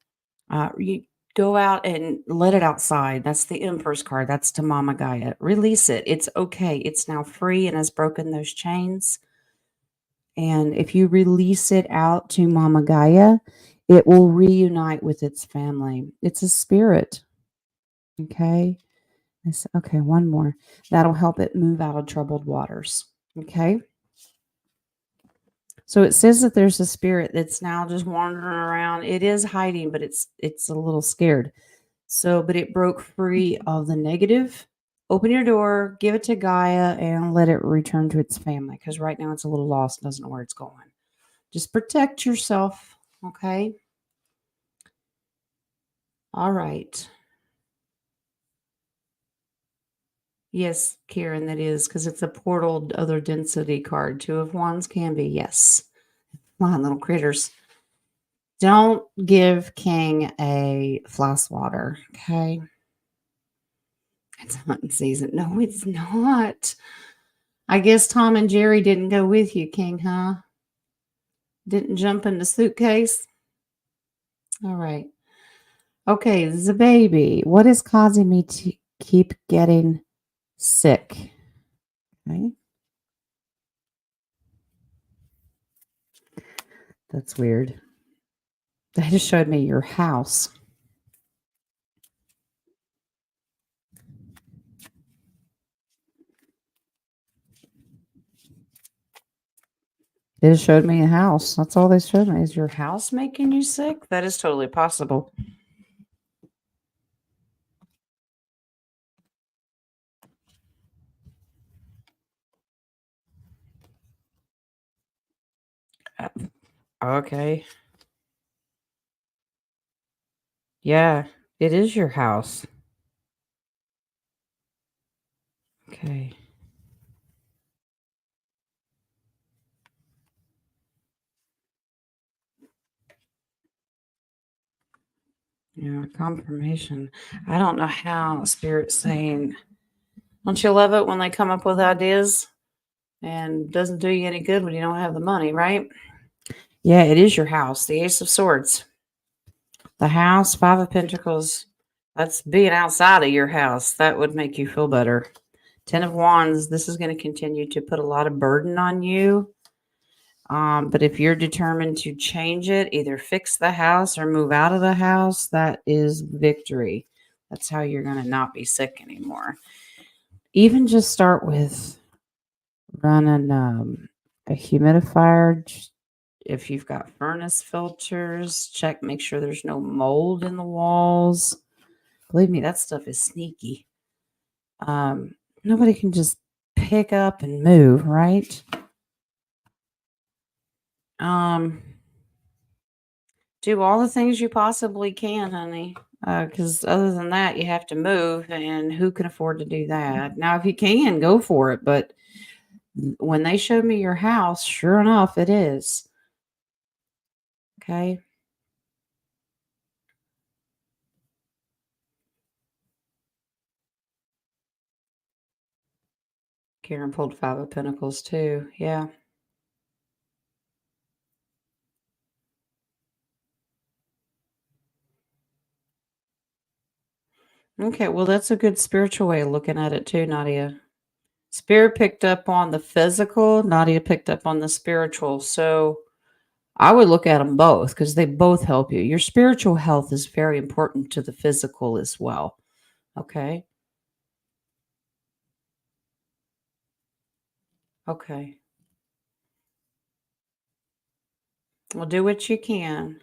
You go out and let it outside. That's the Empress card. That's to Mama Gaia. Release it. It's okay. It's now free and has broken those chains. And if you release it out to Mama Gaia, it will reunite with its family. It's a spirit. Okay. Okay, one more. That'll help it move out of troubled waters. Okay. So it says that there's a spirit that's now just wandering around. It is hiding, but it's a little scared. So, but it broke free of the negative. Open your door, give it to Gaia, and let it return to its family. Because right now it's a little lost, doesn't know where it's going. Just protect yourself. Okay. All right. Yes, Karen, that is because it's a portal other density card. Two of Wands can be. Yes. Come on, little critters. Don't give King a floss water. Okay. It's hunting season. No, it's not. I guess Tom and Jerry didn't go with you, King, huh? Didn't jump in the suitcase? All right. Okay, the baby. What is causing me to keep getting sick? Okay. That's weird. They just showed me your house. They just showed me a house. That's all they showed me. Is your house making you sick? That is totally possible. Uh, Okay. Yeah, it is your house. Okay. Yeah, confirmation. I don't know how Spirit's saying, don't you love it when they come up with ideas and doesn't do you any good when you don't have the money, right? Yeah, it is your house. The Ace of Swords. The house, Five of Pentacles. That's being outside of your house. That would make you feel better. Ten of Wands. This is going to continue to put a lot of burden on you. But if you're determined to change it, either fix the house or move out of the house, that is victory. That's how you're going to not be sick anymore. Even just start with running a humidifier. If you've got furnace filters, check, make sure there's no mold in the walls. Believe me, that stuff is sneaky. Nobody can just pick up and move, right? Do all the things you possibly can, honey. Because other than that, you have to move, and who can afford to do that? Now, if you can, go for it. But when they showed me your house, sure enough, it is. Okay. Karen pulled Five of Pentacles too. Yeah. Okay, well, that's a good spiritual way of looking at it too, Nadia. Spirit picked up on the physical, Nadia picked up on the spiritual. So I would look at them both because they both help you. Your spiritual health is very important to the physical as well. Okay. Okay. Well, do what you can.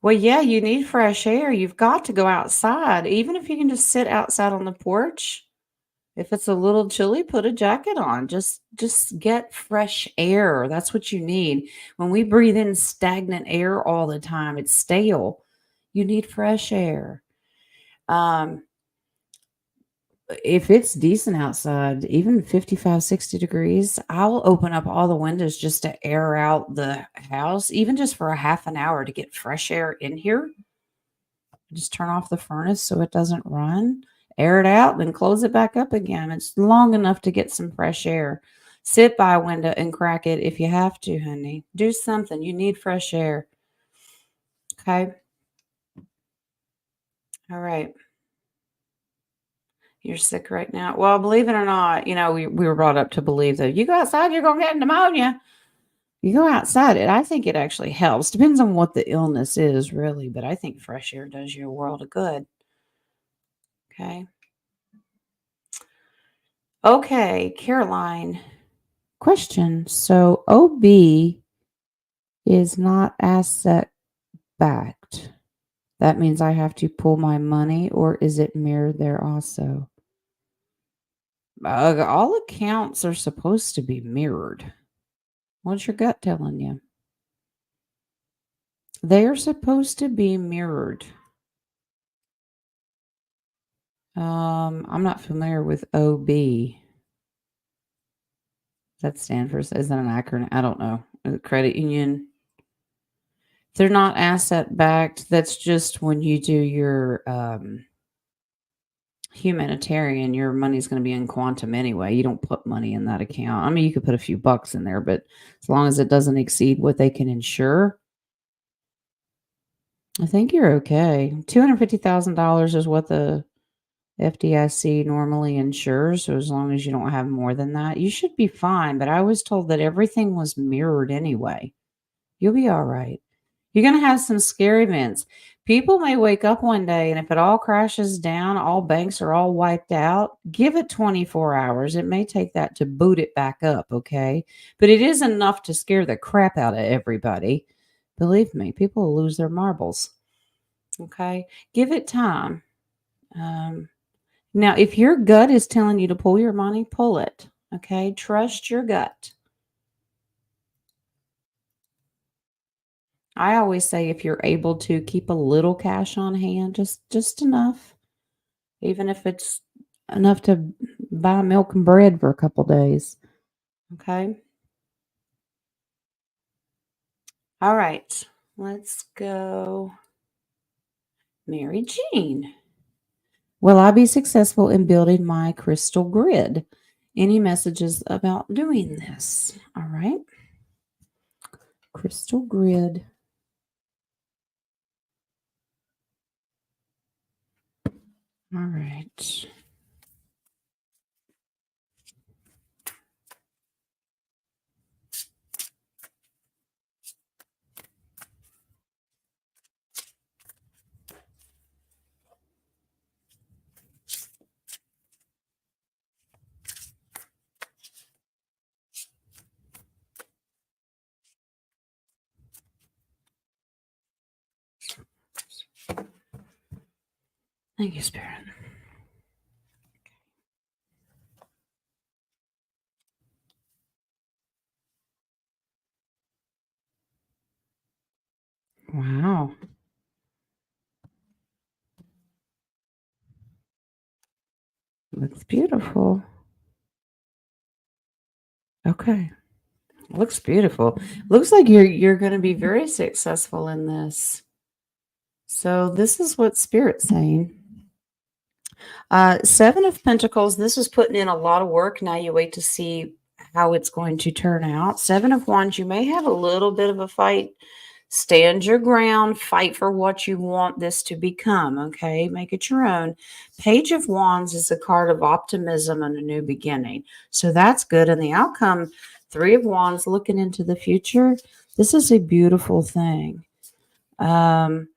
Well, yeah, you need fresh air. You've got to go outside. Even if you can just sit outside on the porch. If it's a little chilly, put a jacket on. Just get fresh air. That's what you need. When we breathe in stagnant air all the time, it's stale. You need fresh air. Um, if it's decent outside, even 55, 60 degrees, I'll open up all the windows just to air out the house, even just for a half an hour to get fresh air in here. Just turn off the furnace so it doesn't run, air it out, then close it back up again. It's long enough to get some fresh air. Sit by a window and crack it if you have to, honey. Do something. You need fresh air. Okay. All right. You're sick right now. Well, believe it or not, we were brought up to believe that you go outside, you're going to get pneumonia. You go outside, I think it actually helps. Depends on what the illness is, really, but I think fresh air does you a world of good. Okay. Okay, Caroline. Question. So OB is not asset backed. That means I have to pull my money, or is it mirrored there also? All accounts are supposed to be mirrored. What's your gut telling you? They are supposed to be mirrored. I'm not familiar with OB. That stands for, is that an acronym? I don't know. Credit union. They're not asset backed. That's just when you do your humanitarian, your money's going to be in quantum anyway. You don't put money in that account. I mean, you could put a few bucks in there, but as long as it doesn't exceed what they can insure, I think you're okay. $250,000 is what the FDIC normally insures. So as long as you don't have more than that, you should be fine. But I was told that everything was mirrored anyway. You'll be all right. You're going to have some scary events. People may wake up one day and if it all crashes down, all banks are all wiped out, give it 24 hours. It may take that to boot it back up, okay? But it is enough to scare the crap out of everybody. Believe me, people will lose their marbles, okay? Give it time. Um, Now, if your gut is telling you to pull your money, pull it, okay? Trust your gut. I always say if you're able to keep a little cash on hand, just enough, even if it's enough to buy milk and bread for a couple days. Okay. All right. Let's go. Mary Jean. Will I be successful in building my crystal grid? Any messages about doing this? All right. Crystal grid. All right. Thank you, Spirit. Wow. Looks beautiful. Okay. Looks beautiful. Looks like you're going to be very successful in this. So this is what Spirit's saying. Seven of Pentacles. This is putting in a lot of work. Now you wait to see how it's going to turn out. Seven of Wands. You may have a little bit of a fight Stand your ground, fight for what you want this to become, okay? Make it your own. Page of Wands is a card of optimism and a new beginning. So that's good. And the outcome, Three of Wands, looking into the future. This is a beautiful thing. Because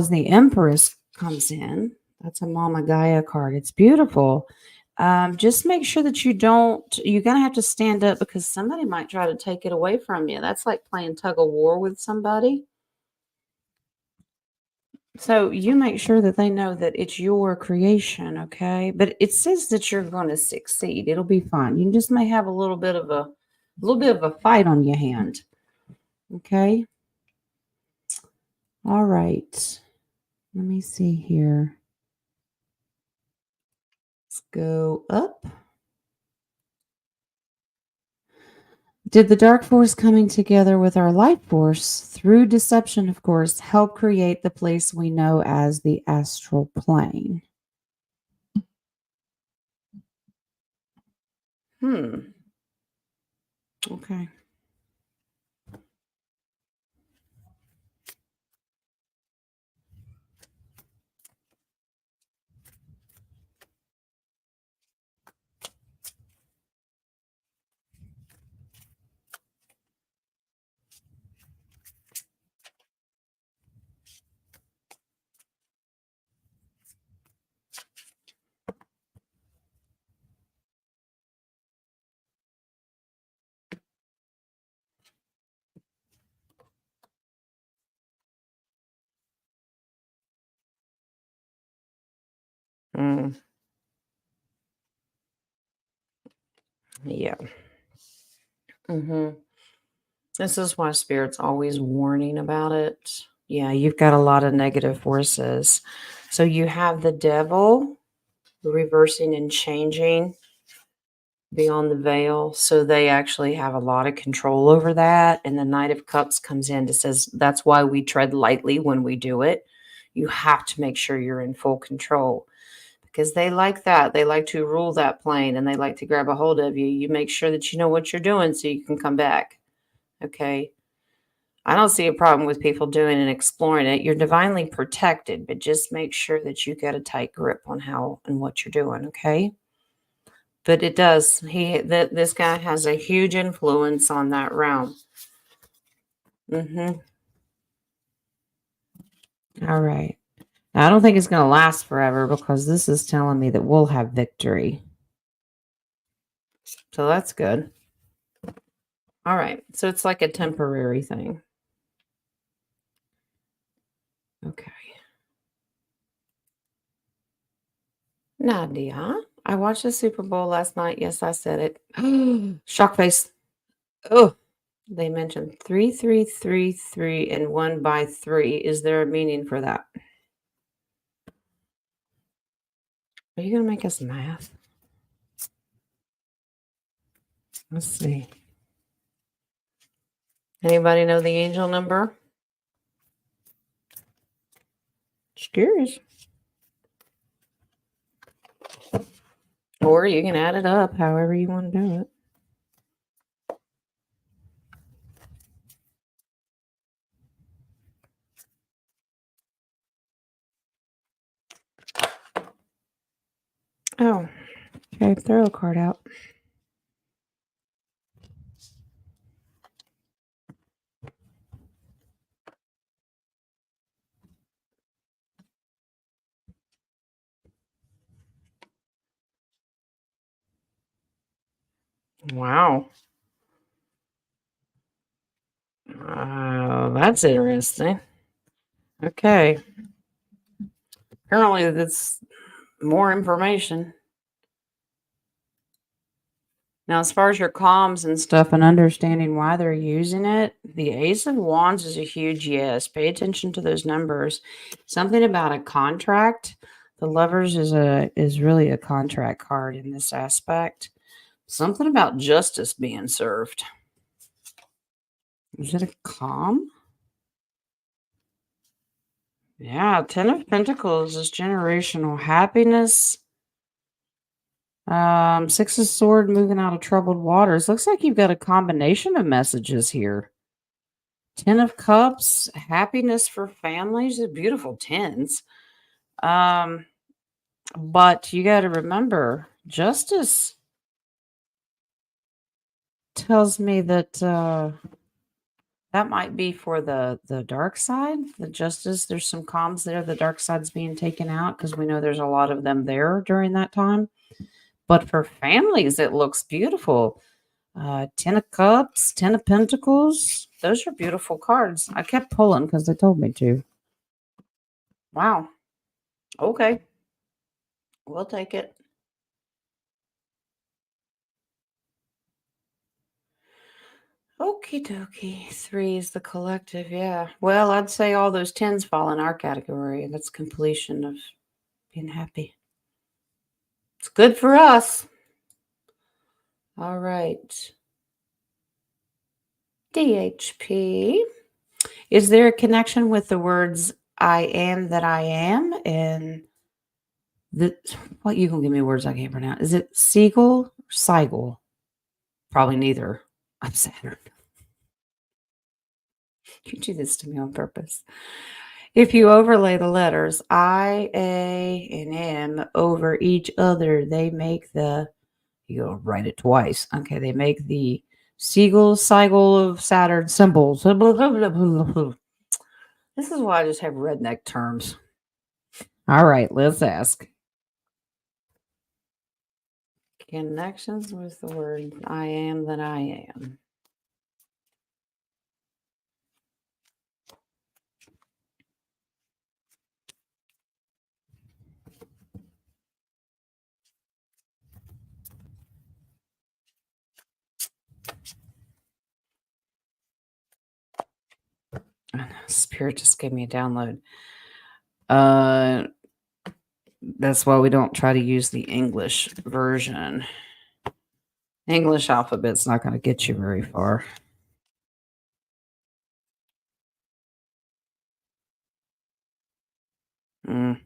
the Empress comes in. That's a Mama Gaia card. It's beautiful. Just make sure that you're going to have to stand up because somebody might try to take it away from you. That's like playing tug of war with somebody. So you make sure that they know that it's your creation, okay? But it says that you're going to succeed. It'll be fine. You just may have a little bit of a fight on your hand. Okay? All right. Let me see here. Let's go up. Did the dark force coming together with our light force through deception, of course, help create the place we know as the astral plane? Okay. Mm, yeah. This is why Spirit's always warning about it. Yeah, you've got a lot of negative forces. So you have the devil reversing and changing beyond the veil. So they actually have a lot of control over that. And the Knight of Cups comes in to says that's why we tread lightly when we do it. You have to make sure you're in full control because they like that. They like to rule that plane and they like to grab a hold of you. You make sure that you know what you're doing so you can come back. Okay. I don't see a problem with people doing and exploring it. You're divinely protected, but just make sure that you get a tight grip on how and what you're doing, okay? But it does. This guy has a huge influence on that realm. All right. Now, I don't think it's going to last forever because this is telling me that we'll have victory. So that's good. All right. So it's like a temporary thing. Okay. Nadia, I watched the Super Bowl last night. Yes, I said it. Shock face. Oh, they mentioned 3333 and 1 by 3. Is there a meaning for that? Are you going to make us math? Let's see. Anybody know the angel number? Just curious. Or you can add it up however you want to do it. Oh, okay. Throw a card out. Wow. That's interesting. Okay. Apparently, that's more information. Now, as far as your comms and stuff and understanding why they're using it, the Ace of Wands is a huge yes. Pay attention to those numbers. Something about a contract. The Lovers is really a contract card in this aspect. Something about justice being served. Is it a calm? Yeah, Ten of Pentacles is generational happiness. Six of Sword moving out of troubled waters. Looks like you've got a combination of messages here. Ten of Cups, happiness for families, beautiful tens. Um, but you got to remember, Justice tells me that that might be for the dark side. The Justice, there's some comms there. The dark side's being taken out because we know there's a lot of them there during that time. But for families, it looks beautiful. Ten of Cups, Ten of Pentacles. Those are beautiful cards. I kept pulling because they told me to. Wow. Okay. We'll take it. Okie dokie. Three is the collective. Yeah. Well, I'd say all those tens fall in our category. That's completion of being happy. It's good for us. All right. DHP. Is there a connection with the words I am that I am and the what you gonna give me words I can't pronounce? Is it Siegel or Seigel? Probably neither. I'm Saturn. You do this to me on purpose. If you overlay the letters I, A, and M over each other, they make you go write it twice. Okay, they make the Siegel of Saturn symbols. This is why I just have redneck terms. All right, let's ask. Connections with the word I am that I am. Spirit just gave me a download. That's why we don't try to use the English version. English alphabet's not going to get you very far. Mm.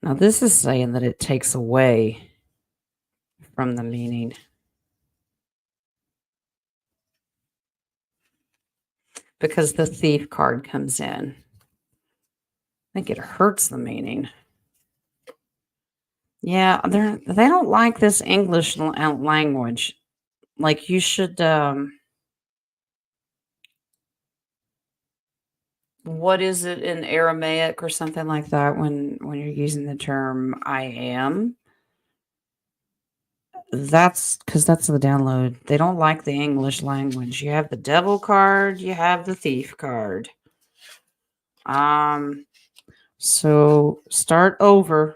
Now, this is saying that it takes away from the meaning. Because the thief card comes in. I think it hurts the meaning. Yeah, they don't like this English language. Like you should what is it in Aramaic or something like that when you're using the term I am? That's because that's the download. They don't like the English language. You have the devil card, you have the thief card. So start over.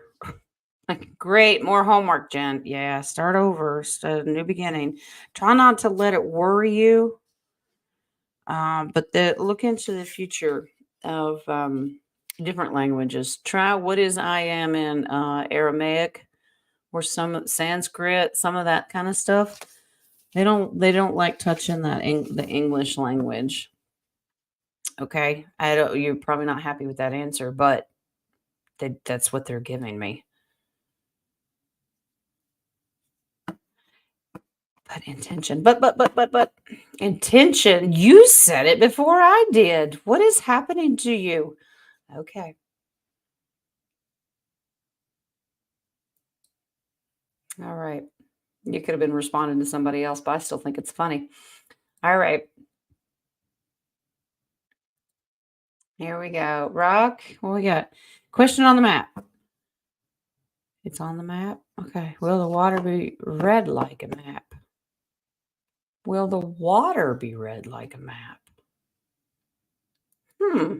Great, more homework, Jen. Yeah, start over. Start a new beginning. Try not to let it worry you. But look into the future of different languages. Try what is I am in Aramaic or some Sanskrit, some of that kind of stuff. They don't like touching the English language. Okay, I don't. You're probably not happy with that answer, but that's what they're giving me. But intention, but intention. You said it before I did. What is happening to you? Okay. All right. You could have been responding to somebody else, but I still think it's funny. All right. Here we go. Rock. What we got? Question on the map. It's on the map. Okay. Will the water be red like a map? Will the water be red like a map? Hmm.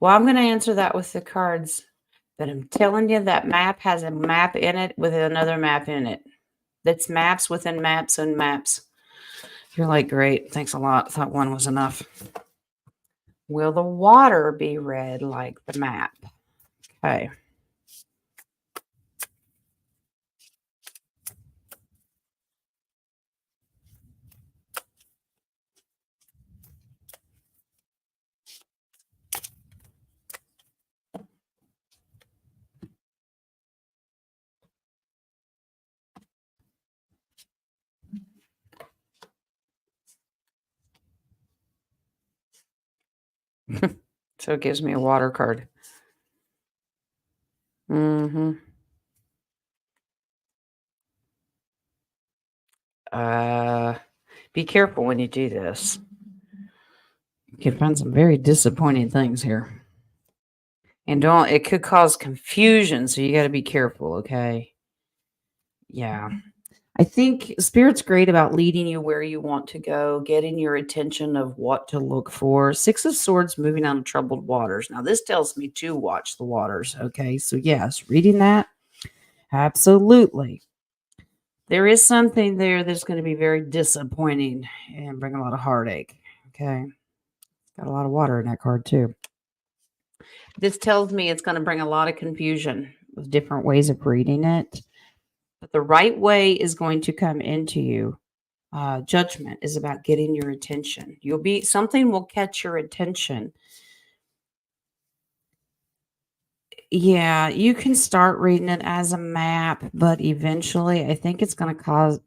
Well, I'm going to answer that with the cards. But I'm telling you, that map has a map in it with another map in it. That's maps within maps and maps. You're like, great. Thanks a lot. Thought one was enough. Will the water be red like the map? Okay. So it gives me a water card. Mhm. Uh, be careful when you do this. You can find some very disappointing things here. And don't it could cause confusion, so you gotta be careful, okay? Yeah. I think Spirit's great about leading you where you want to go, getting your attention of what to look for. Six of Swords moving on troubled waters. Now, this tells me to watch the waters, okay? So, yes, reading that, absolutely. There is something there that's going to be very disappointing and bring a lot of heartache, okay? Got a lot of water in that card, too. This tells me it's going to bring a lot of confusion with different ways of reading it. But the right way is going to come into you. Judgment is about getting your attention. Something will catch your attention. Yeah, you can start reading it as a map, but eventually I think it's going to cause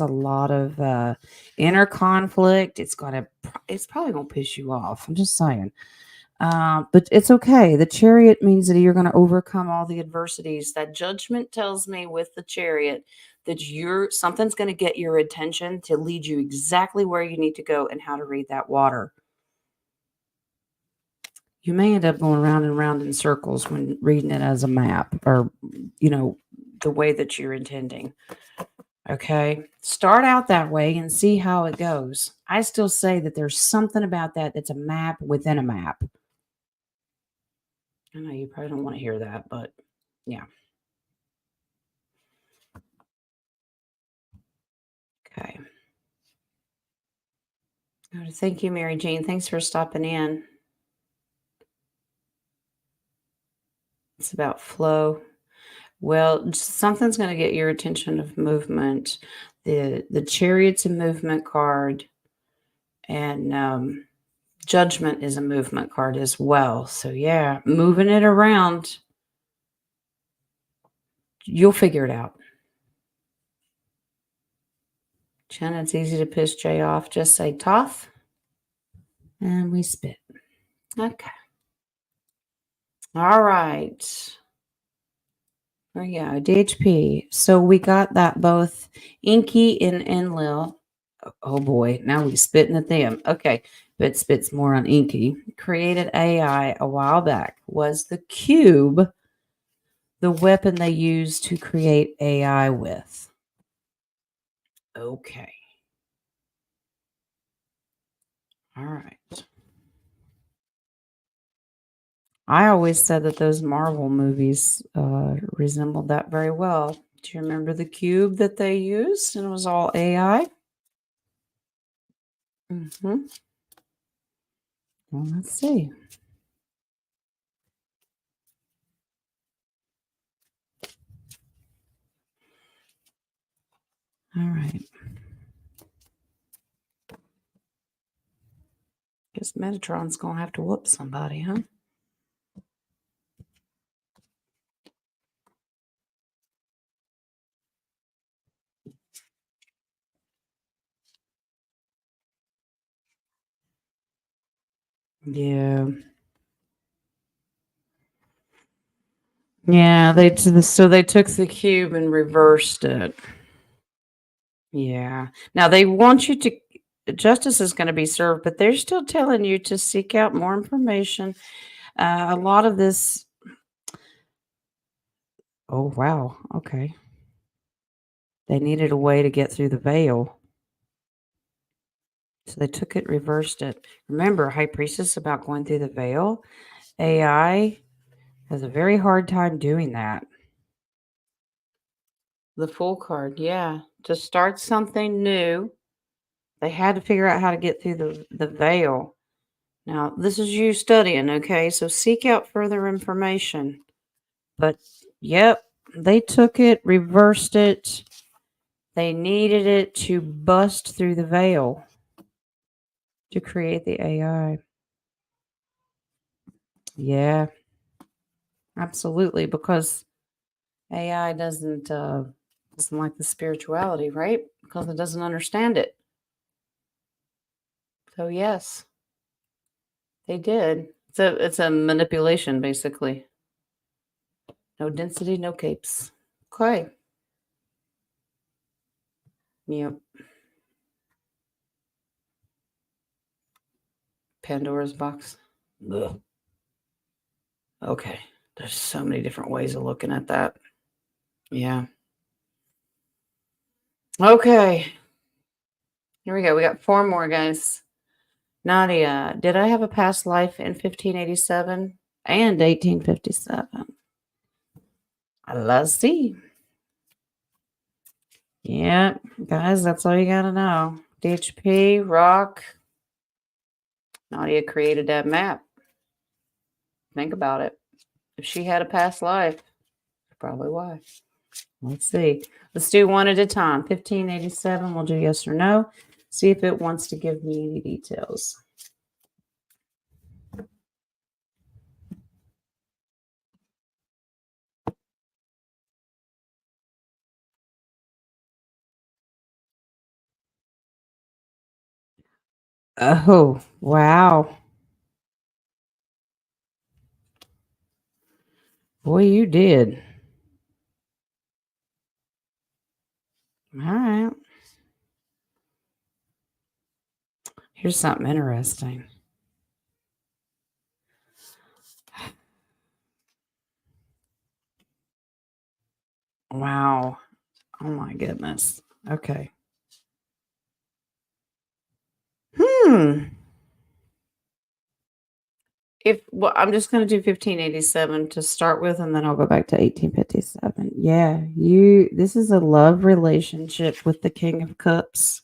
a lot of inner conflict. It's probably going to piss you off. I'm just saying. But it's okay. The chariot means that you're going to overcome all the adversities. That judgment tells me with the chariot that something's going to get your attention to lead you exactly where you need to go and how to read that water. You may end up going round and round in circles when reading it as a map or, the way that you're intending. Okay. Start out that way and see how it goes. I still say that there's something about that's a map within a map. I know you probably don't want to hear that, but yeah. Okay. Thank you, Mary Jane. Thanks for stopping in. It's about flow. Well, something's going to get your attention of movement. The Chariot's a movement card, and Judgment is a movement card as well. So yeah, moving it around, you'll figure it out. Jen, it's easy to piss Jay off. Just say tough, and we spit. Okay. All right. Oh yeah, DHP. So we got that both Inky and Enlil. Oh boy, now we spitting at them. Okay, but spits more on Inky. Created AI a while back. Was the cube the weapon they used to create AI with? Okay. All right. I always said that those Marvel movies resembled that very well. Do you remember the cube that they used and it was all AI? Mm-hmm. Well, let's see. All right. Guess Metatron's gonna have to whoop somebody, huh? Yeah. Yeah, so they took the cube and reversed it. Yeah. Now they want you to justice is going to be served, but they're still telling you to seek out more information. A lot of this. Oh wow. Okay. They needed a way to get through the veil, so they took it, reversed it. Remember, High Priestess about going through the veil. AI has a very hard time doing that. The Fool card, yeah. To start something new, they had to figure out how to get through the veil. Now, this is you studying, okay? So seek out further information. But, yep, they took it, reversed it. They needed it to bust through the veil to create the AI. Yeah, absolutely. Because AI doesn't like the spirituality, right? Because it doesn't understand it. So, yes, they did. It's a manipulation, basically. No density, no capes. Okay. Yep. Pandora's box. Ugh. Okay. There's so many different ways of looking at that. Yeah. Okay. Here we go. We got 4 more, guys. Nadia, did I have a past life in 1587 and 1857? Let's see. Yeah, guys, that's all you got to know. DHP, rock. Nadia created that map. Think about it. If she had a past life, probably why. Let's see. Let's do one at a time. 1587, we'll do yes or no. See if it wants to give me any details. Oh, wow. Boy, you did. All right. Here's something interesting. Wow. Oh my goodness. Okay. Hmm. I'm just going to do 1587 to start with, and then I'll go back to 1857. Yeah, this is a love relationship with the King of Cups.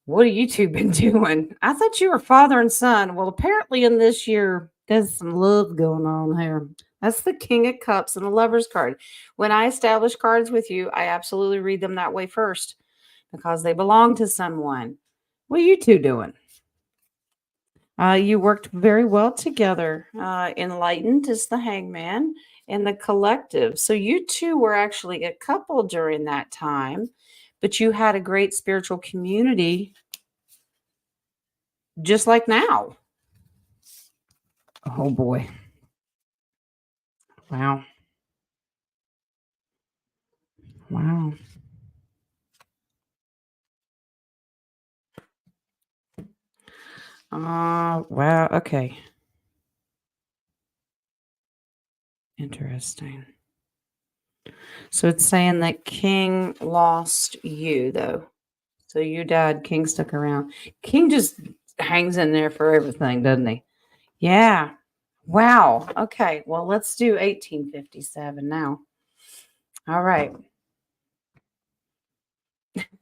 What have you two been doing? I thought you were father and son. Well, apparently in this year, there's some love going on here. That's the King of Cups and a lover's card. When I establish cards with you, I absolutely read them that way first because they belong to someone. What are you two doing? You worked very well together. Enlightened is the hangman and the collective. So you two were actually a couple during that time, but you had a great spiritual community just like now. Oh boy. Wow. Wow. Wow. Okay. Interesting. So it's saying that King lost you, though. So you died, King stuck around. King just hangs in there for everything, doesn't he? Yeah. Wow. Okay. Well, let's do 1857 now. All right.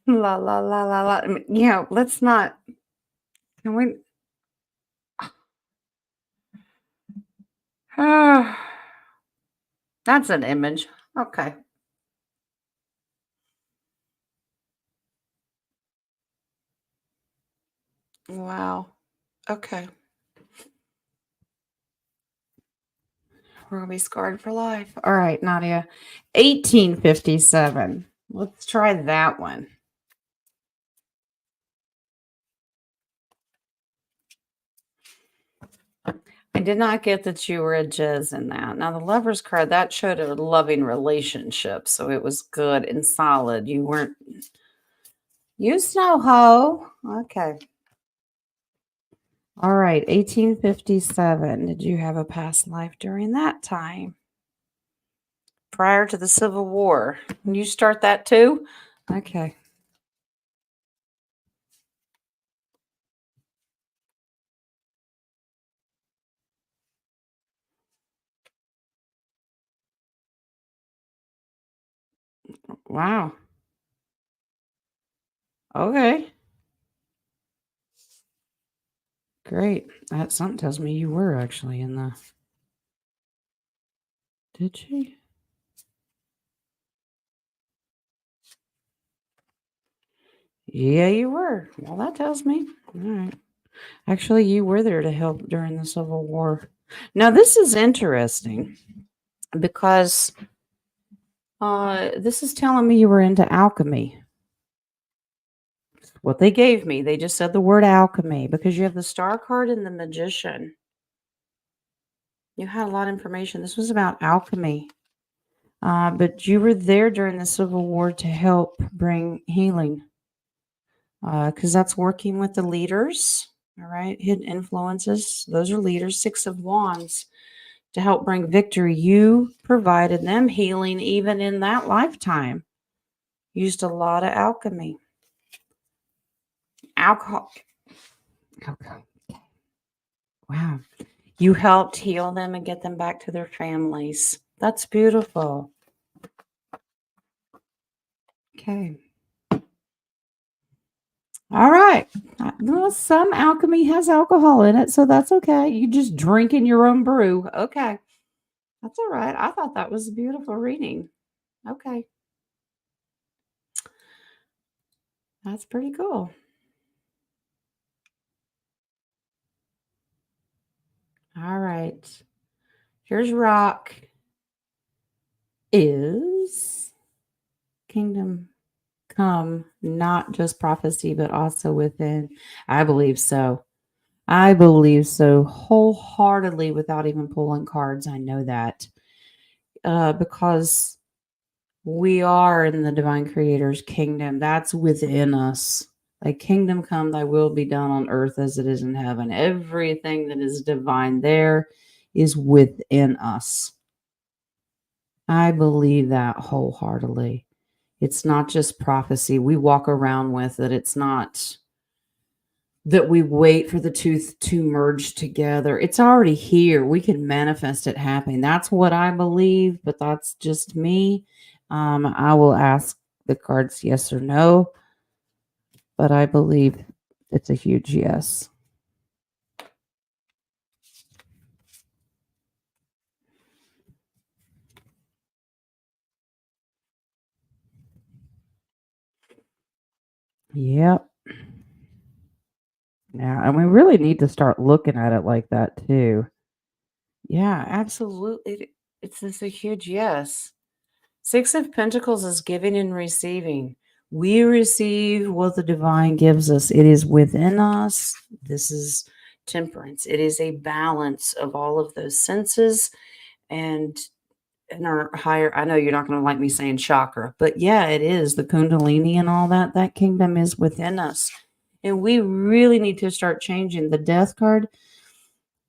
La la la la la. Let's not. Can we? That's an image. Okay. Wow. Okay. We're gonna be scarred for life. All right, Nadia. 1857. Let's try that one. I did not get that you were a jizz in that. Now the lover's card that showed a loving relationship, so it was good and solid. You weren't you snow hoe. Okay. All right, 1857. Did you have a past life during that time? Prior to the Civil War. Can you start that too? Okay. Wow. Okay. Great. That something tells me you were actually in the. Did she? Yeah, you were. Well, that tells me. All right. Actually, you were there to help during the Civil War. Now, this is interesting because this is telling me you were into alchemy. What they gave me, they just said the word alchemy because you have the star card and the magician. You had a lot of information. This was about alchemy. But you were there during the Civil War to help bring healing, because that's working with the leaders. All right, hidden influences. Those are leaders. Six of Wands to help bring victory. You provided them healing even in that lifetime. Used a lot of alchemy. Alcohol. Alcohol. Wow. You helped heal them and get them back to their families. That's beautiful. Okay. All right. Well, some alchemy has alcohol in it, so that's okay. You just drinking your own brew. Okay. That's all right. I thought that was a beautiful reading. Okay. That's pretty cool. All right. Here's rock. Is kingdom come not just prophecy, but also within? I believe so. I believe so wholeheartedly without even pulling cards. I know that because we are in the divine creator's kingdom. That's within us. Thy kingdom come, thy will be done on earth as it is in heaven. Everything that is divine there is within us. I believe that wholeheartedly. It's not just prophecy. We walk around with it. It's not that we wait for the two to merge together. It's already here. We can manifest it happening. That's what I believe, but that's just me. I will ask the cards yes or no, but I believe it's a huge yes. Yep. Yeah, and we really need to start looking at it like that too. Yeah, absolutely. It's just a huge yes. Six of Pentacles is giving and receiving. We receive what the divine gives us. It is within us. This is temperance. It is a balance of all of those senses and our higher. I know you're not going to like me saying chakra, but yeah, it is the Kundalini and all that. That kingdom is within us. And we really need to start changing the death card.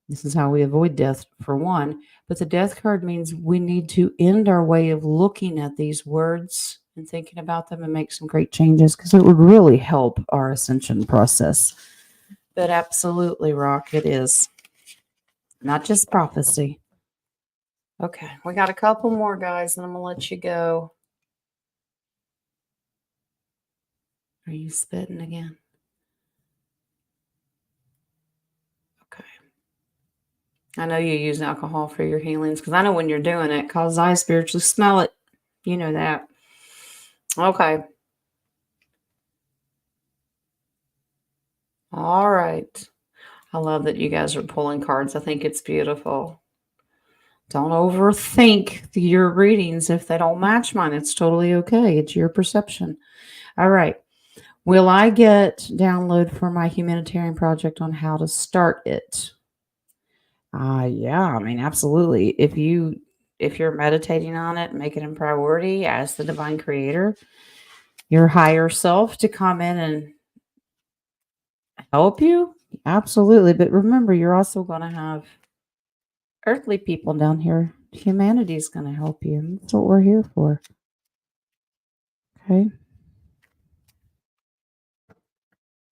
This is how we avoid death, for one. But the death card means we need to end our way of looking at these words and thinking about them and make some great changes because it would really help our ascension process. But absolutely, Rock, it is. Not just prophecy. Okay, we got a couple more, guys, and I'm going to let you go. Are you spitting again? Okay. I know you use alcohol for your healings because I know when you're doing it because I spiritually smell it. You know that. Okay. All right. I love that you guys are pulling cards. I think it's beautiful. Don't overthink your readings if they don't match mine. It's totally okay. It's your perception. All right. Will I get download for my humanitarian project on how to start it? Yeah, I mean, absolutely. If you're meditating on it, make it a priority, ask the divine creator, your higher self to come in and help you. Absolutely. But remember, you're also going to have earthly people down here. Humanity is going to help you. That's what we're here for. Okay.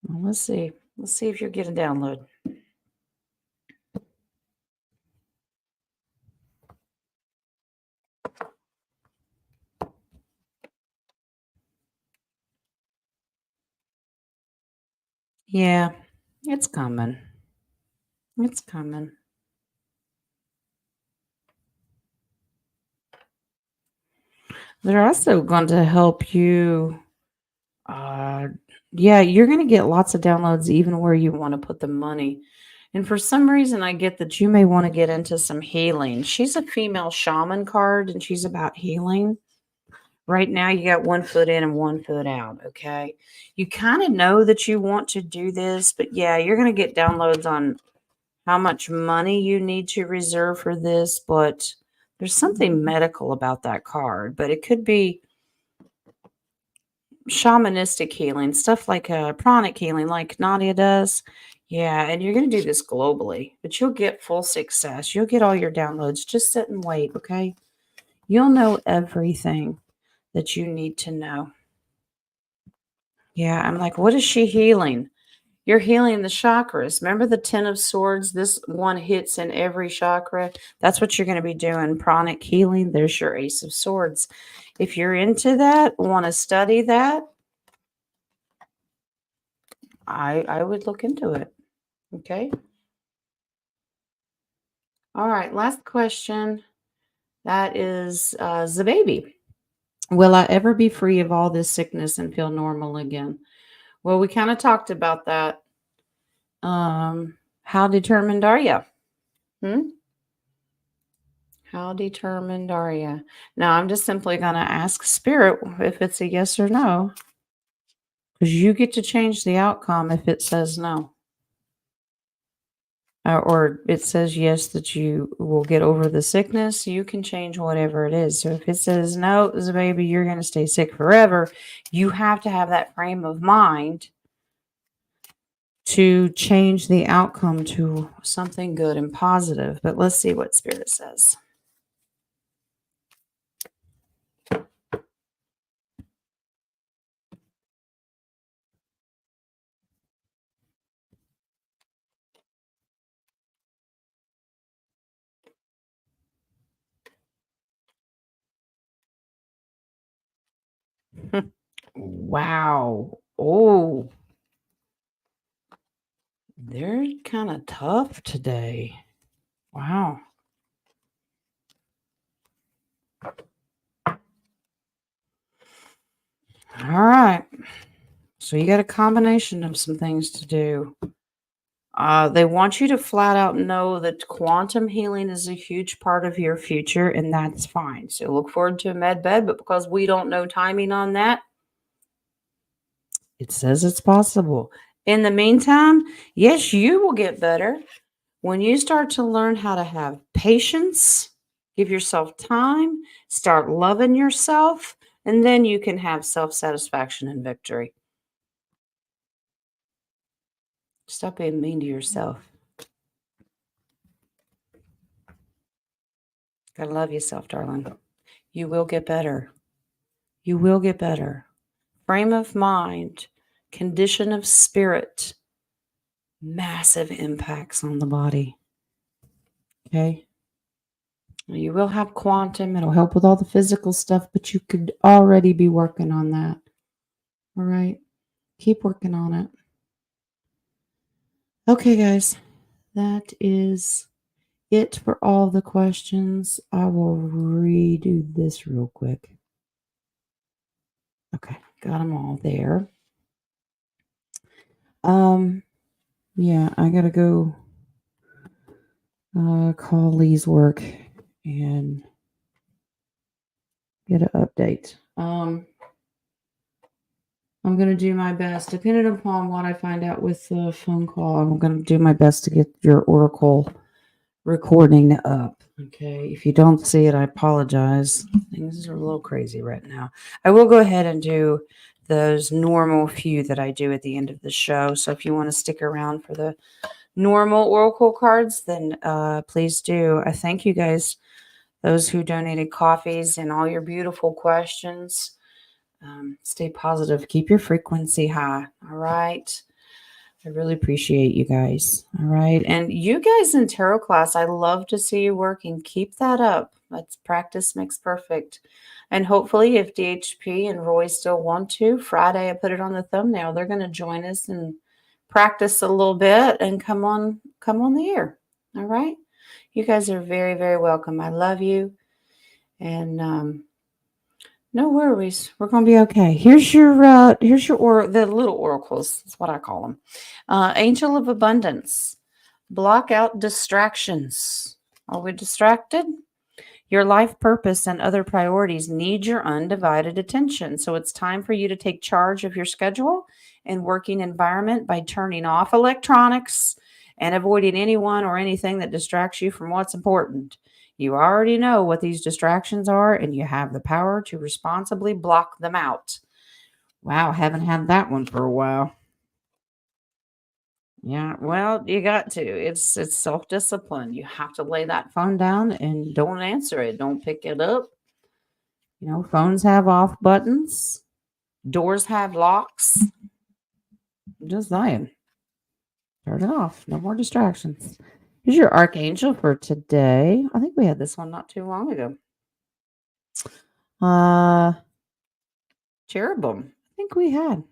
Well, let's see. Let's see if you get a download. Yeah, it's coming. It's coming. They're also going to help you. Uh, yeah, you're going to get lots of downloads even where you want to put the money. And for some reason, I get that you may want to get into some healing. She's a female shaman card and she's about healing. Right now, you got 1 foot in and 1 foot out. Okay. You kind of know that you want to do this, but yeah, you're going to get downloads on how much money you need to reserve for this, but there's something medical about that card. But it could be shamanistic healing, stuff like pranic healing, like Nadia does. Yeah, and you're going to do this globally, but you'll get full success. You'll get all your downloads. Just sit and wait, okay? You'll know everything that you need to know. Yeah, I'm like, what is she healing? You're healing the chakras. Remember the 10 of swords? This one hits in every chakra. That's what you're going to be doing. Pranic healing. There's your ace of swords. If you're into that, want to study that, I would look into it. Okay. All right. Last question. That is the baby. Will I ever be free of all this sickness and feel normal again? Well, we kind of talked about that. How determined are you? How determined are you? Now, I'm just simply going to ask Spirit if it's a yes or no, because you get to change the outcome if it says no. Or it says yes, that you will get over the sickness. You can change whatever it is. So if it says no, baby, you're going to stay sick forever, you have to have that frame of mind to change the outcome to something good and positive. But let's see what Spirit says. Wow. Oh, they're kind of tough today. Wow. All right. So you got a combination of some things to do. They want you to flat out know that quantum healing is a huge part of your future, and that's fine. So look forward to a med bed, but because we don't know timing on that, it says it's possible. In the meantime, yes, you will get better when you start to learn how to have patience, give yourself time, start loving yourself, and then you can have self-satisfaction and victory. Stop being mean to yourself. Gotta love yourself, darling. You will get better. You will get better. Frame of mind, condition of spirit, massive impacts on the body. Okay? You will have quantum. It'll help with all the physical stuff, but you could already be working on that. All right? Keep working on it. Okay, guys. That is it for all the questions. I will redo this real quick. Okay, got them all there. Yeah, I gotta go call Lee's work and get an update. I'm gonna do my best, depending upon what I find out with the phone call. I'm gonna do my best to get your Oracle recording up. Okay, if you don't see it, I apologize. Things are a little crazy right now. I will go ahead and do those normal few that I do at the end of the show. So if you want to stick around for the normal Oracle cards, then please do. I thank you guys, those who donated coffees and all your beautiful questions. Stay positive. Keep your frequency high. All right. I really appreciate you guys. All right. And you guys in tarot class, I love to see you working. Keep that up. Let's practice makes perfect. And hopefully, if DHP and Roy still want to, Friday, I put it on the thumbnail, they're going to join us and practice a little bit and come on the air. All right. You guys are very, very welcome. I love you. And no worries. We're going to be okay. Here's your the little oracles. That's what I call them. Angel of Abundance. Block out distractions. Are we distracted? Your life purpose and other priorities need your undivided attention. So it's time for you to take charge of your schedule and working environment by turning off electronics and avoiding anyone or anything that distracts you from what's important. You already know what these distractions are, and you have the power to responsibly block them out. Wow, haven't had that one for a while. Yeah, well, you got to. It's self-discipline. You have to lay that phone down and don't answer it. Don't pick it up. Phones have off buttons. Doors have locks. Just saying. Turn it off. No more distractions. Here's your archangel for today. I think we had this one not too long ago. Cherubim. I think we had.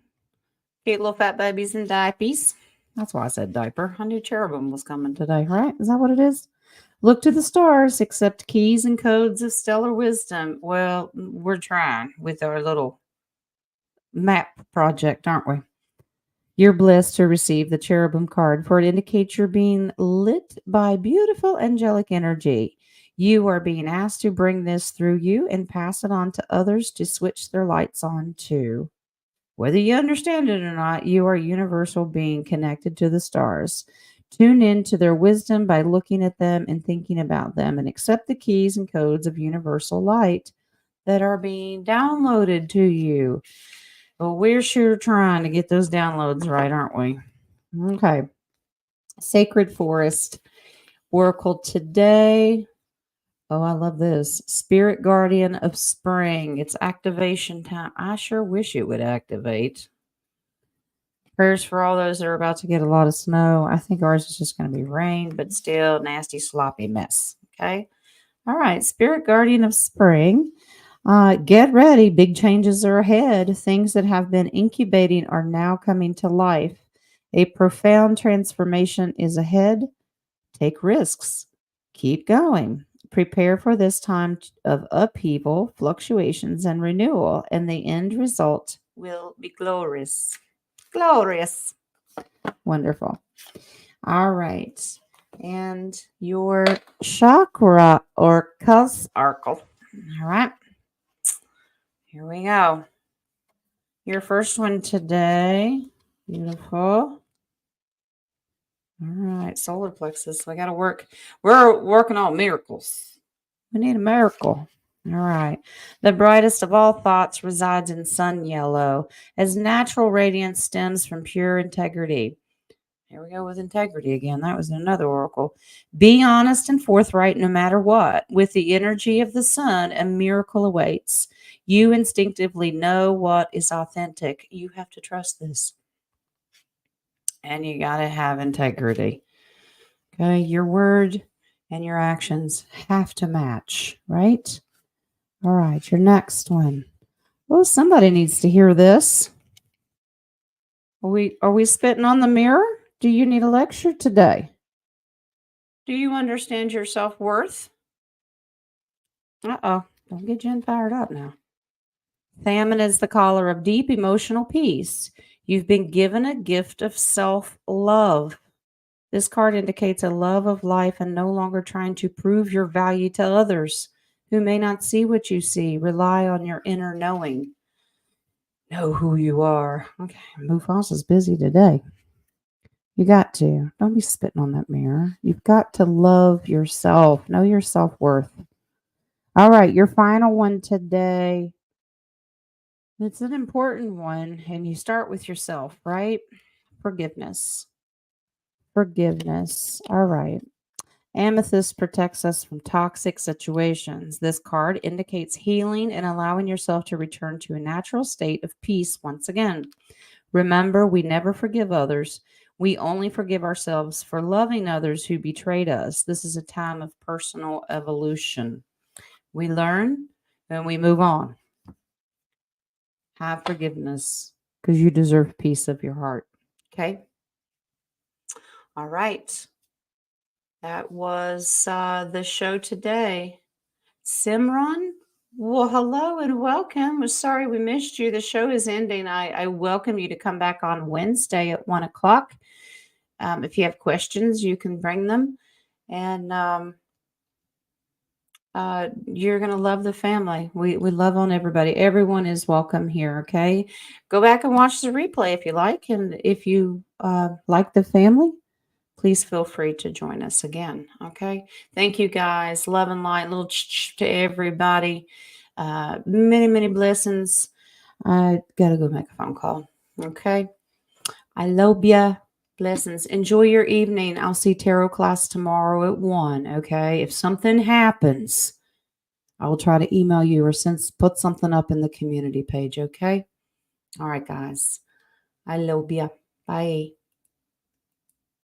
Cute little fat babies in diapers. That's why I said diaper. I knew cherubim was coming today, right? Is that what it is? Look to the stars, accept keys and codes of stellar wisdom. Well, we're trying with our little map project, aren't we? You're blessed to receive the cherubim card, for it indicates you're being lit by beautiful angelic energy. You are being asked to bring this through you and pass it on to others to switch their lights on too. Whether you understand it or not, you are a universal being connected to the stars. Tune in to their wisdom by looking at them and thinking about them, and accept the keys and codes of universal light that are being downloaded to you. Well, we're sure trying to get those downloads right, aren't we? Okay. Sacred Forest Oracle today. Oh, I love this. Spirit Guardian of Spring. It's activation time. I sure wish it would activate. Prayers for all those that are about to get a lot of snow. I think ours is just going to be rain, but still nasty, sloppy mess. Okay. All right. Spirit Guardian of Spring. Get ready. Big changes are ahead. Things that have been incubating are now coming to life. A profound transformation is ahead. Take risks. Keep going. Prepare for this time of upheaval, fluctuations, and renewal, and the end result will be glorious. Glorious. Wonderful. All right. And your chakra or oracle. All right. Here we go. Your first one today. Beautiful. All right. Solar plexus. We got to work. We're working on miracles. We need a miracle. All right. The brightest of all thoughts resides in sun yellow, as natural radiance stems from pure integrity. Here we go with integrity again. That was another oracle. Be honest and forthright no matter what. With the energy of the sun, a miracle awaits. You instinctively know what is authentic. You have to trust this. And you got to have integrity. Okay. Your word and your actions have to match, right? All right. Your next one. Oh, somebody needs to hear this. Are we spitting on the mirror? Do you need a lecture today? Do you understand your self-worth? Uh-oh. Don't get Jen fired up now. Famine is the caller of deep emotional peace. You've been given a gift of self-love. This card indicates a love of life and no longer trying to prove your value to others who may not see what you see. Rely on your inner knowing. Know who you are. Okay, Mufasa's busy today. You got to. Don't be spitting on that mirror. You've got to love yourself. Know your self-worth. All right, your final one today. It's an important one, and you start with yourself, right? Forgiveness. Forgiveness. All right. Amethyst protects us from toxic situations. This card indicates healing and allowing yourself to return to a natural state of peace once again. Remember, we never forgive others. We only forgive ourselves for loving others who betrayed us. This is a time of personal evolution. We learn and we move on. Have forgiveness because you deserve peace of your heart. Okay? All right. That was the show today. Simran, well, hello and welcome. We're sorry we missed you. The show is ending. I welcome you to come back on Wednesday at 1 o'clock. If you have questions, you can bring them. And you're going to love the family. We love on everybody. Everyone is welcome here, okay? Go back and watch the replay if you like. And if you like the family, please feel free to join us again. Okay. Thank you guys. Love and light. Little to everybody. Many, many blessings. I got to go make a phone call. Okay. I love ya. Blessings. Enjoy your evening. I'll see tarot class tomorrow at 1. Okay. If something happens, I will try to email you or put something up in the community page. Okay. All right, guys. I love ya. Bye.